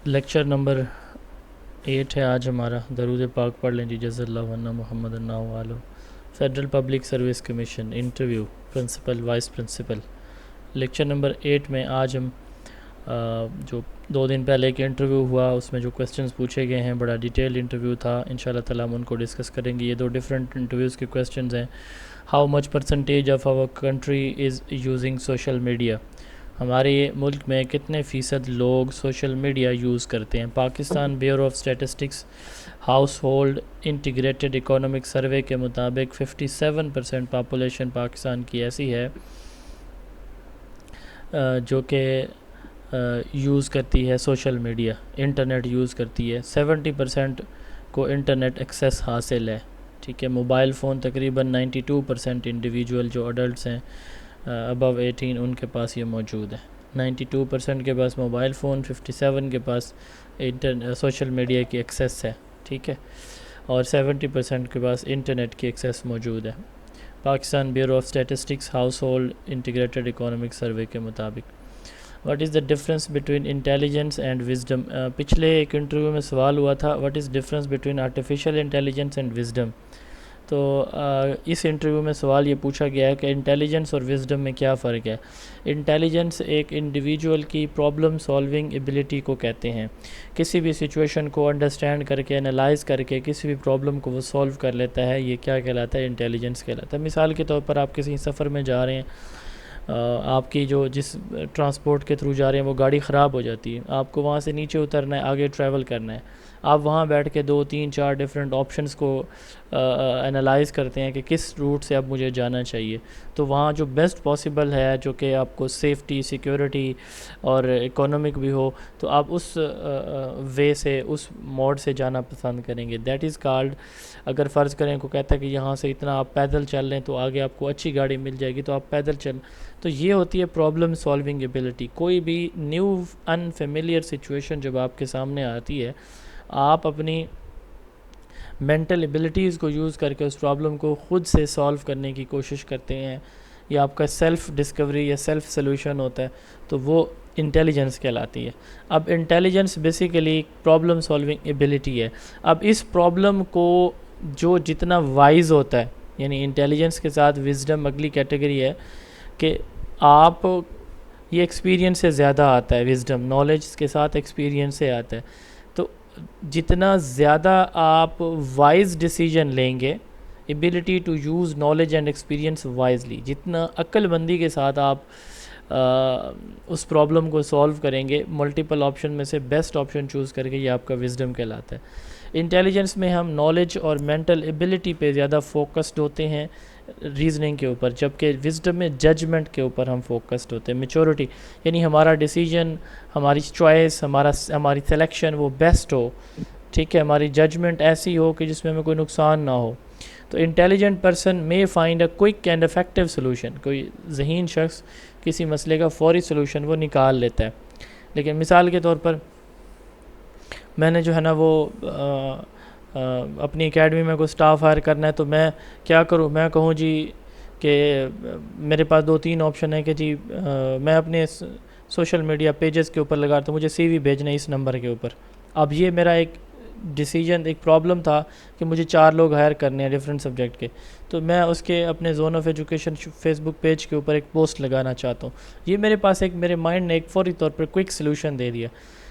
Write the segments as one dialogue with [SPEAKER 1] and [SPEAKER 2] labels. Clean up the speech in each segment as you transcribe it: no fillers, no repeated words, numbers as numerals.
[SPEAKER 1] Lecture number 8 ہے آج ہمارا. درود پاک پڑھ لیں جی. جزا اللہ عنا محمد علیہ. Federal public service commission interview principal vice principal. Lecture number 8 میں آج ہم جو 2 دن پہلے ایک انٹرویو ہوا اس میں جو کویسچنز پوچھے گئے ہیں بڑا ڈیٹیل انٹرویو تھا. انشاءاللہ تعالیٰ ہم ان کو ڈسکس کریں گے. یہ 2 ڈفرینٹ انٹرویوز کے کویسچنز ہیں. How much percentage of our country is using social media. ہمارے ملک میں کتنے فیصد لوگ سوشل میڈیا یوز کرتے ہیں. Pakistan bureau of statistics house hold integrated economic survey کے مطابق 57% پاپولیشن پاکستان کی ایسی ہے جو کہ یوز کرتی ہے سوشل میڈیا, انٹرنیٹ یوز کرتی ہے. 70% کو انٹرنیٹ ایکسیس حاصل ہے. ٹھیک ہے. موبائل فون تقریباً 92% انڈیویجول جو اڈلٹس ہیں ابو 18 ان کے پاس یہ موجود ہے. 92% کے پاس موبائل فون, 57 کے پاس سوشل میڈیا کی ایکسیس ہے. ٹھیک ہے. اور 70% کے پاس انٹرنیٹ کی ایکسیس موجود ہے. Pakistan bureau of statistics house hold integrated economic survey کے مطابق. What is the difference between intelligence and wisdom. پچھلے ایک انٹرویو میں سوال ہوا تھا what is difference between artificial intelligence and wisdom. تو اس انٹرویو میں سوال یہ پوچھا گیا ہے کہ انٹیلیجنس اور وزڈم میں کیا فرق ہے. انٹیلیجنس ایک انڈیویجول کی پرابلم سالونگ ایبلٹی کو کہتے ہیں. کسی بھی سچویشن کو انڈرسٹینڈ کر کے انالائز کر کے کسی بھی پرابلم کو وہ سالو کر لیتا ہے. یہ کیا کہلاتا ہے؟ انٹیلیجنس کہلاتا ہے. مثال کے طور پر آپ کسی سفر میں جا رہے ہیں, آپ کی جس ٹرانسپورٹ کے تھرو جا رہے ہیں وہ گاڑی خراب ہو جاتی ہے. آپ کو وہاں سے نیچے اترنا ہے, آگے ٹریول کرنا ہے. آپ وہاں بیٹھ کے 2 3 4 ڈفرینٹ آپشنس کو انالائز کرتے ہیں کہ کس روٹ سے اب مجھے جانا چاہیے. تو وہاں جو بیسٹ پاسبل ہے جو کہ آپ کو سیفٹی, سیکیورٹی اور اکانومک بھی ہو, تو آپ اس وے سے, اس موڈ سے جانا پسند کریں گے. دیٹ از کالڈ, اگر فرض کریں کو کہتا ہے کہ یہاں سے اتنا آپ پیدل چل لیں تو آگے آپ کو اچھی گاڑی مل جائے گی تو آپ پیدل چل. تو یہ ہوتی ہے پرابلم سالونگ ایبلٹی. کوئی بھی نیو انفیملیئر سچویشن جب آپ کے سامنے آتی ہے, آپ اپنی مینٹل ایبلٹیز کو یوز کر کے اس پرابلم کو خود سے سالو کرنے کی کوشش کرتے ہیں. یہ آپ کا سیلف ڈسکوری یا سیلف سلوشن ہوتا ہے, تو وہ انٹیلیجنس کہلاتی ہے. اب intelligence basically problem solving ability ہے. اب اس پرابلم کو جو جتنا وائز ہوتا ہے, یعنی انٹیلیجنس کے ساتھ وزڈم اگلی کیٹیگری ہے کہ آپ یہ ایکسپیرینس سے زیادہ آتا ہے. وزڈم نالج کے ساتھ ایکسپیرینس سے آتا ہے. تو جتنا زیادہ آپ وائز ڈیسیجن لیں گے, ability to use knowledge and experience wisely, جتنا عقل مندی کے ساتھ آپ اس پرابلم کو سالو کریں گے, ملٹیپل آپشن میں سے بیسٹ آپشن چوز کر کے, یہ آپ کا وزڈم کہلاتا ہے. انٹیلیجنس میں ہم نالج اور مینٹل ایبلٹی پہ زیادہ فوکسڈ ہوتے ہیں, ریزننگ کے اوپر, جبکہ وزڈم میں ججمنٹ کے اوپر ہم فوکسڈ ہوتے ہیں. میچورٹی یعنی ہمارا ڈیسیجن, ہماری چوائس, ہماری سلیکشن وہ بیسٹ ہو. ٹھیک ہے. ہماری ججمنٹ ایسی ہو کہ جس میں ہمیں کوئی نقصان نہ ہو. تو intelligent person may find a quick and effective solution. کوئی ذہین شخص کسی مسئلے کا فوری سلوشن وہ نکال لیتا ہے. لیکن مثال کے طور پر میں نے جو ہے نا وہ اپنی اکیڈمی میں کوئی سٹاف ہائر کرنا ہے, تو میں کیا کروں؟ میں کہوں جی کہ میرے پاس 2 3 آپشن ہیں کہ جی میں اپنے سوشل میڈیا پیجز کے اوپر لگاتا ہوں, مجھے سی وی بھیجنا ہے اس نمبر کے اوپر. اب یہ میرا ایک ڈیسیجن, ایک پرابلم تھا کہ مجھے 4 لوگ ہائر کرنے ہیں ڈفرینٹ سبجیکٹ کے, تو میں اس کے اپنے zone of education Facebook page کے اوپر ایک پوسٹ لگانا چاہتا ہوں. یہ میرے پاس میرے مائنڈ نے ایک فوری طور پر کوئک سلوشن دے دیا.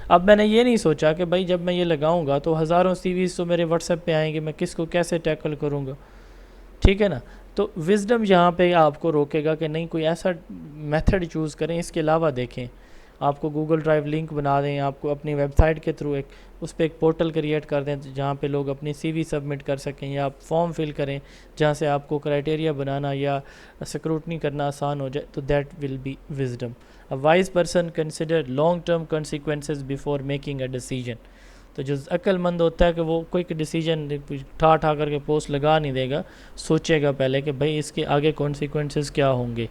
[SPEAKER 1] اب میں نے یہ نہیں سوچا کہ بھائی جب میں یہ لگاؤں گا تو ہزاروں سی ویز تو میرے واٹس ایپ پہ آئیں گے, میں کس کو کیسے ٹیکل کروں گا. ٹھیک ہے نا. تو وزڈم یہاں پہ آپ کو روکے گا کہ نہیں, کوئی ایسا میتھڈ چوز کریں, اس کے علاوہ دیکھیں. آپ کو گوگل ڈرائیو لنک بنا دیں, آپ کو اپنی ویب سائٹ کے تھرو اس پہ ایک پورٹل کریٹ کر دیں جہاں پہ لوگ اپنی سی وی سبمٹ کر سکیں, یا آپ فارم فل کریں جہاں سے آپ کو کرائٹیریا بنانا یا سکروٹنی کرنا آسان ہو جائے. تو that will be wisdom. A wise person consider long term consequences before making a decision. تو جو عقل مند ہوتا ہے کہ وہ کوئی ڈیسیجن ٹھا کر کے پوسٹ لگا نہیں دے گا, سوچے گا پہلے کہ بھائی اس کے آگے کانسیکوینسز کیا ہوں گے.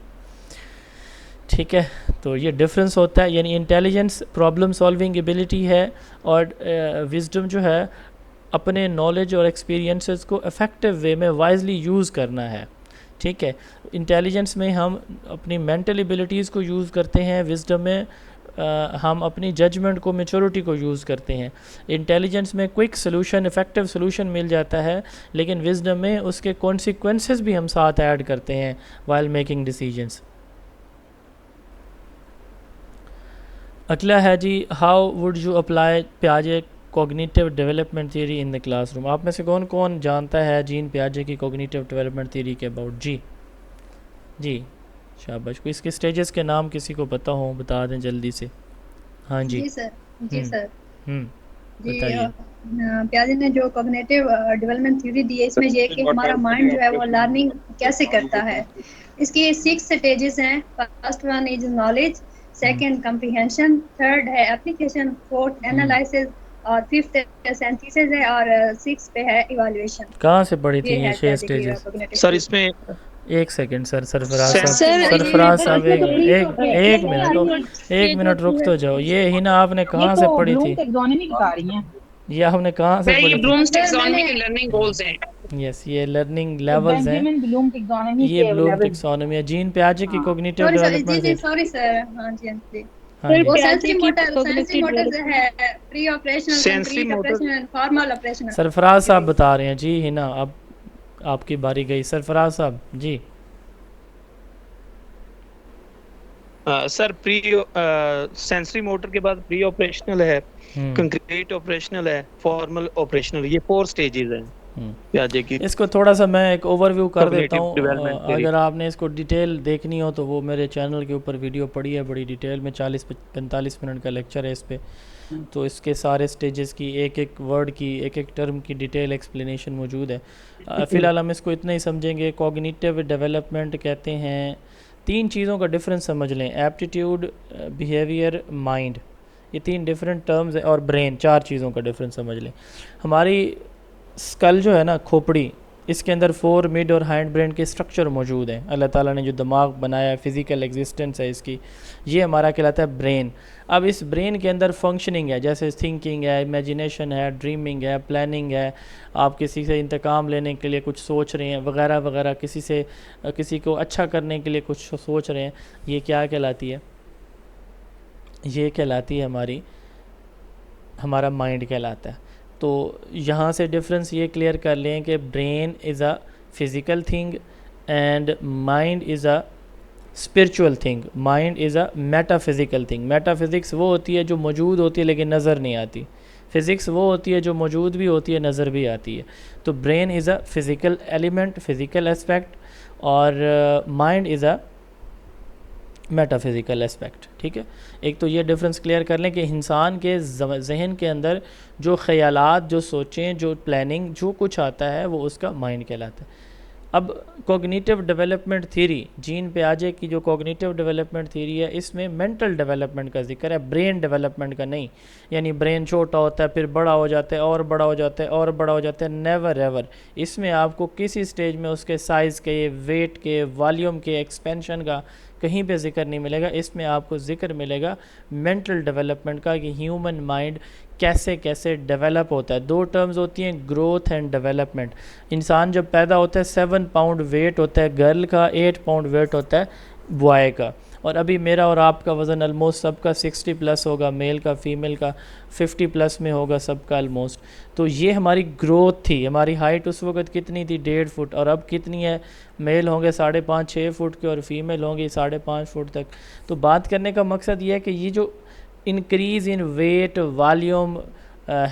[SPEAKER 1] ٹھیک ہے. تو یہ ڈفرینس ہوتا ہے. یعنی انٹیلیجنس پرابلم سالونگ ایبلٹی ہے, اور وزڈم جو ہے اپنے نالج اور ایکسپیرینسز کو افیکٹو وے میں وائزلی یوز کرنا ہے. ٹھیک ہے. انٹیلیجنس میں ہم اپنی مینٹل ایبلٹیز کو یوز کرتے ہیں, وزڈم میں ہم اپنی ججمنٹ کو میچورٹی کو یوز کرتے ہیں. انٹیلیجنس میں کوئک سلوشن افیکٹو سلوشن مل جاتا ہے, لیکن وزڈم میں اس کے کانسیکوینسز بھی ہم ساتھ ایڈ کرتے ہیں وائل میکنگ ڈیسیجنس. اگلا ہے جی, ہاؤ وڈ یو اپلائی پیاجے cognitive development theory in the classroom. آپ میں سے کون کون جانتا ہے جین پیاجے کی کوگنیٹیو ڈیولپمنٹ تھیوری کے اباؤٹ؟ جی شاباش. کو اس کے سٹیجز کے نام کسی کو پتہ ہوں بتا دیں جلدی سے. ہاں جی
[SPEAKER 2] جی سر جی
[SPEAKER 1] بتائیے.
[SPEAKER 2] پیاجے نے جو کوگنیٹیو ڈیولپمنٹ تھیوری دی ہے اس میں یہ کہ ہمارا مائنڈ جو ہے وہ لرننگ کیسے کرتا ہے. اس کی 6 سٹیجز ہیں. First one is knowledge, second comprehension, third ہے اپلیکیشن, فورتھ اینالائسس, اور ففتھ سینتھیسس ہے, اور 6 پہ ہے ایوالویشن.
[SPEAKER 1] کہاں سے پڑھی تھی
[SPEAKER 2] یہ
[SPEAKER 1] یہ
[SPEAKER 2] ہے
[SPEAKER 1] 6
[SPEAKER 2] پیاجے کی
[SPEAKER 1] سٹیجز؟
[SPEAKER 2] کوگنیٹیو
[SPEAKER 3] سر
[SPEAKER 2] تھیوری.
[SPEAKER 3] اس میں
[SPEAKER 1] ایک سیکنڈ سر, سرفراز
[SPEAKER 3] سر
[SPEAKER 1] صاحب, سرفراز صاحب ایک منٹ رک تو جاؤ. یہ ہنا آپ نے کہاں سے پڑھی تھی؟
[SPEAKER 4] ٹیکزانومی بتا رہی ہیں.
[SPEAKER 1] یہ آپ نے کہاں سے
[SPEAKER 3] یہ
[SPEAKER 1] پڑھی تھی؟
[SPEAKER 3] بلومز ٹیکسانومی کے لرننگ گولز ہیں.
[SPEAKER 1] یس, یہ لرننگ لیولز ہیں,
[SPEAKER 4] بینجامن بلوم ٹیکزانومی
[SPEAKER 1] یہ
[SPEAKER 4] کے
[SPEAKER 1] بلوم
[SPEAKER 4] لیول.
[SPEAKER 1] ٹیکسانومی ہے. جین پیاجے کی کوگنیٹیو
[SPEAKER 2] سوری سر,
[SPEAKER 1] ڈیولپمنٹ
[SPEAKER 2] جی
[SPEAKER 1] سے.
[SPEAKER 2] Sorry sir. ہاں جی
[SPEAKER 1] ہاں جی,
[SPEAKER 2] وہ سینسری موٹرز ہے, pre operational,
[SPEAKER 3] sensory
[SPEAKER 2] concrete
[SPEAKER 3] motor
[SPEAKER 2] operational, formal operational.
[SPEAKER 1] Sarfaraz صاحب بتا رہے ہیں. جی ہنا, اب آپ کی باری گئی. سرفراز صاحب جی.
[SPEAKER 3] سر سینسری موٹر کے بعد پری آپریشنل ہے, کنکریٹ آپریشنل ہے, فارمل آپریشنل. یہ 4 سٹیجز ہیں پیاجے کی
[SPEAKER 1] اس کو تھوڑا سا میں ایک اوور ویو کر دیتا
[SPEAKER 3] کوگنیٹو
[SPEAKER 1] ہوں.
[SPEAKER 3] Development theory.
[SPEAKER 1] اگر آپ نے اس کو ڈیٹیل دیکھنی ہو تو وہ میرے چینل کے اوپر ویڈیو پڑی ہے بڑی ڈیٹیل میں, 40-45 منٹ کا لیکچر ہے اس پہ. تو اس کے سارے سٹیجز کی, ایک ایک ورڈ کی, ایک ایک ٹرم کی ڈیٹیل ایکسپلینیشن موجود ہے. فی الحال ہم اس کو اتنا ہی سمجھیں گے. کوگنیٹیو ڈیولپمنٹ کہتے ہیں 3 چیزوں کا ڈفرینس سمجھ لیں. Aptitude, behaviour, mind. یہ 3 ڈفرینٹ ٹرمز ہیں, اور برین. 4 چیزوں کا ڈفرینس سمجھ لیں. ہماری اسکل جو ہے نا, کھوپڑی, اس کے اندر 4 مڈ اور ہائنڈ برین کے اسٹرکچر موجود ہیں. اللہ تعالیٰ نے جو دماغ بنایا ہے, فزیکل ایگزسٹنس ہے اس کی, یہ ہمارا کہلاتا ہے برین. اب اس برین کے اندر فنکشننگ ہے, جیسے تھنکنگ ہے, امیجینیشن ہے, ڈریمنگ ہے, پلاننگ ہے, آپ کسی سے انتقام لینے کے لیے کچھ سوچ رہے ہیں وغیرہ وغیرہ, کسی کو اچھا کرنے کے لیے کچھ سوچ رہے ہیں. یہ کیا کہلاتی ہے؟ یہ کہلاتی ہے ہمارا مائنڈ کہلاتا ہے. تو یہاں سے ڈفرینس یہ کلیئر کر لیں کہ brain is a physical thing and mind is a spiritual thing. Mind is a meta physical thing. Meta physics وہ ہوتی ہے جو موجود ہوتی ہے لیکن نظر نہیں آتی. فزکس وہ ہوتی ہے جو موجود بھی ہوتی ہے, نظر بھی آتی ہے. تو brain is a physical element, physical aspect, اور mind is a metaphysical aspect. ٹھیک ہے, ایک تو یہ ڈفرینس کلیئر کر لیں کہ انسان کے ذہن کے اندر جو خیالات, جو سوچیں, جو پلاننگ, جو کچھ آتا ہے وہ اس کا مائنڈ کہلاتا ہے. اب کوگنیٹیو ڈیولپمنٹ تھیوری, جین پیاجے کی جو کوگنیٹیو ڈیولپمنٹ تھیوری ہے, اس میں مینٹل ڈیولپمنٹ کا ذکر ہے, برین ڈیولپمنٹ کا نہیں. یعنی برین چھوٹا ہوتا ہے, پھر بڑا ہو جاتا ہے, اور بڑا ہو جاتا ہے, اور بڑا ہو جاتا ہے. Never ever. اس میں آپ کو کسی سٹیج میں اس کے سائز کے, ویٹ کے, والیوم کے, ایکسپینشن کا کہیں پہ ذکر نہیں ملے گا. اس میں آپ کو ذکر ملے گا مینٹل ڈیولپمنٹ کا, کہ ہیومن مائنڈ کیسے ڈیولپ ہوتا ہے. 2 ٹرمز ہوتی ہیں, گروتھ اینڈ ڈیولپمنٹ. انسان جب پیدا ہوتا ہے 7 پاؤنڈ ویٹ ہوتا ہے گرل کا, 8 پاؤنڈ ویٹ ہوتا ہے بوائے کا. اور ابھی میرا اور آپ کا وزن آلموسٹ سب کا 60 پلس ہوگا, میل کا, فیمیل کا 50 پلس میں ہوگا سب کا آلموسٹ. تو یہ ہماری گروتھ تھی. ہماری ہائٹ اس وقت کتنی تھی؟ 1.5 فٹ. اور اب کتنی ہے؟ میل ہوں گے 5.5-6 فٹ کے, اور فیمیل ہوں گی 5.5 فٹ تک. تو بات کرنے کا مقصد یہ ہے کہ یہ جو انکریز ان ویٹ, والیوم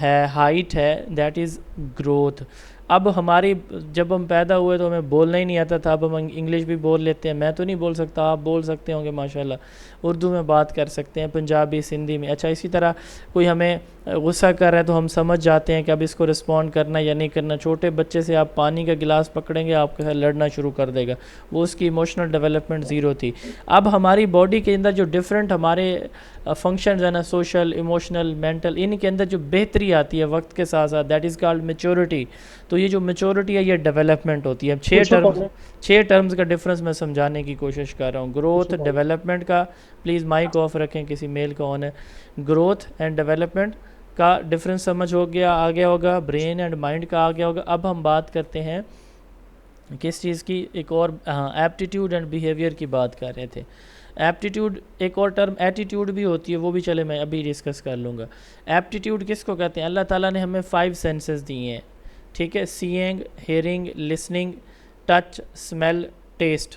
[SPEAKER 1] ہے, ہائٹ ہے, دیٹ از گروتھ. اب ہماری جب ہم پیدا ہوئے تو ہمیں بولنا ہی نہیں آتا تھا. اب ہم انگلش بھی بول لیتے ہیں. میں تو نہیں بول سکتا, آپ بول سکتے ہوں گے ماشاءاللہ. اردو میں بات کر سکتے ہیں, پنجابی, سندھی میں. اچھا, اسی طرح کوئی ہمیں غصہ کر رہا ہے تو ہم سمجھ جاتے ہیں کہ اب اس کو رسپونڈ کرنا یا نہیں کرنا. چھوٹے بچے سے آپ پانی کا گلاس پکڑیں گے, آپ کے ساتھ لڑنا شروع کر دے گا. وہ اس کی ایموشنل ڈیولپمنٹ 0 تھی. اب ہماری باڈی کے اندر جو ڈفرینٹ ہمارے فنکشنز ہیں نا, سوشل, ایموشنل, مینٹل, ان کے اندر جو بہتری آتی ہے وقت کے ساتھ ساتھ, دیٹ از کالڈ میچورٹی. تو یہ جو میچورٹی ہے یہ ڈیولپمنٹ ہوتی ہے. 6 ٹرمز کا ڈفرینس میں سمجھانے کی کوشش کر رہا ہوں. گروتھ, ڈیولپمنٹ کا, پلیز مائک آف رکھیں, کسی میل کا آن ہے. گروتھ اینڈ ڈیولپمنٹ کا ڈفرینس سمجھ ہو گیا, آگے ہوگا. برین اینڈ مائنڈ کا آگے ہوگا. اب ہم بات کرتے ہیں کس چیز کی؟ ایک اور, ایپٹیٹیوڈ اینڈ بیہیویئر کی بات کر رہے تھے. ایپٹیٹیوڈ ایک اور ٹرم ایٹیٹیوڈ بھی ہوتی ہے، وہ بھی چلے میں ابھی ڈسکس کر لوں گا. ایپٹیٹیوڈ کس کو کہتے ہیں؟ اللہ تعالیٰ نے ہمیں 5 سینسز دیے ہیں، ٹھیک ہے، seeing, hearing, listening, touch, smell, taste,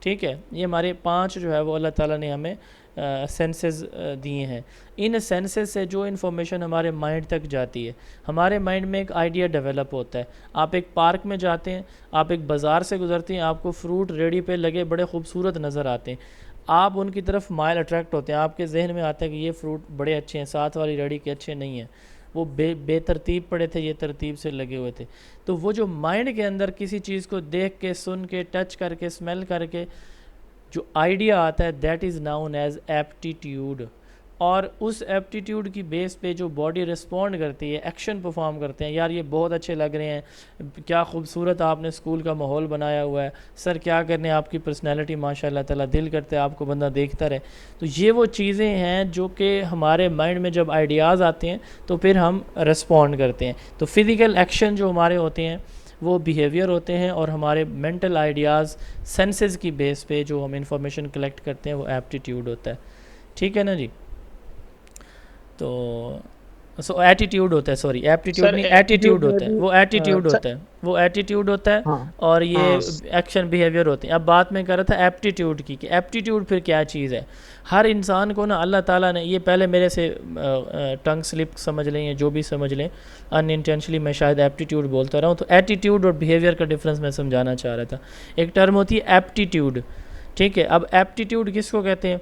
[SPEAKER 1] ٹھیک ہے. یہ ہمارے 5 جو ہے وہ اللہ تعالیٰ نے ہمیں سینسز دیے ہیں. ان سینسز سے جو انفارمیشن ہمارے مائنڈ تک جاتی ہے، ہمارے مائنڈ میں ایک آئیڈیا ڈیولپ ہوتا ہے. آپ ایک پارک میں جاتے ہیں، آپ ایک بازار سے گزرتے ہیں، آپ کو فروٹ ریڈی پہ لگے بڑے خوبصورت نظر آتے ہیں، آپ ان کی طرف مائل اٹریکٹ ہوتے ہیں، آپ کے ذہن میں آتا ہے کہ یہ فروٹ بڑے اچھے ہیں، ساتھ والی ریڈی کے اچھے نہیں ہیں، وہ بے ترتیب پڑے تھے، یہ ترتیب سے لگے ہوئے تھے. تو وہ جو مائنڈ کے اندر کسی چیز کو دیکھ کے، سن کے، ٹچ کر کے، اسمیل کر کے جو آئیڈیا آتا ہے، that is known as aptitude. اور اس ایپٹیٹیوڈ کی بیس پہ جو باڈی رسپونڈ کرتی ہے، ایکشن پرفارم کرتے ہیں، یار یہ بہت اچھے لگ رہے ہیں، کیا خوبصورت آپ نے اسکول کا ماحول بنایا ہوا ہے، سر کیا کرنے آپ کی پرسنالٹی ماشاء اللہ تعالیٰ، دل کرتے ہے آپ کو بندہ دیکھتا رہے. تو یہ وہ چیزیں ہیں جو کہ ہمارے مائنڈ میں جب آئیڈیاز آتے ہیں تو پھر ہم رسپونڈ کرتے ہیں. تو فزیکل ایکشن جو ہمارے ہوتے ہیں وہ بیہیویئر ہوتے ہیں، اور ہمارے مینٹل آئیڈیاز سینسز کی بیس پہ جو ہم انفارمیشن کلیکٹ کرتے ہیں وہ ایپٹیٹیوڈ ہوتا ہے. ٹھیک ہے نا جی؟ تو ایٹیٹیوڈ ہوتا ہے، سوری ایپٹیٹیوڈ نہیں، ایٹیٹیوڈ ہوتا ہے، وہ ایٹیٹیوڈ ہوتا ہے، وہ ایٹیٹیوڈ ہوتا ہے، اور یہ ایکشن بیہیویئر ہوتے ہیں. اب بات میں کر رہا تھا ایپٹیٹیوڈ کی، کہ ایپٹیٹیوڈ پھر کیا چیز ہے. ہر انسان کو نا اللہ تعالیٰ نے، یہ پہلے میرے سے ٹنگ سلپ سمجھ لیں یا جو بھی سمجھ لیں، ان انٹینشنلی میں شاید ایپٹیٹیوڈ بولتا رہا ہوں. تو ایٹیٹیوڈ اور بیہیویئر کا ڈفرینس میں سمجھانا چاہ رہا تھا. ایک ٹرم ہوتی ہے ایپٹیٹیوڈ، ٹھیک ہے. اب ایپٹیٹیوڈ کس کو کہتے ہیں؟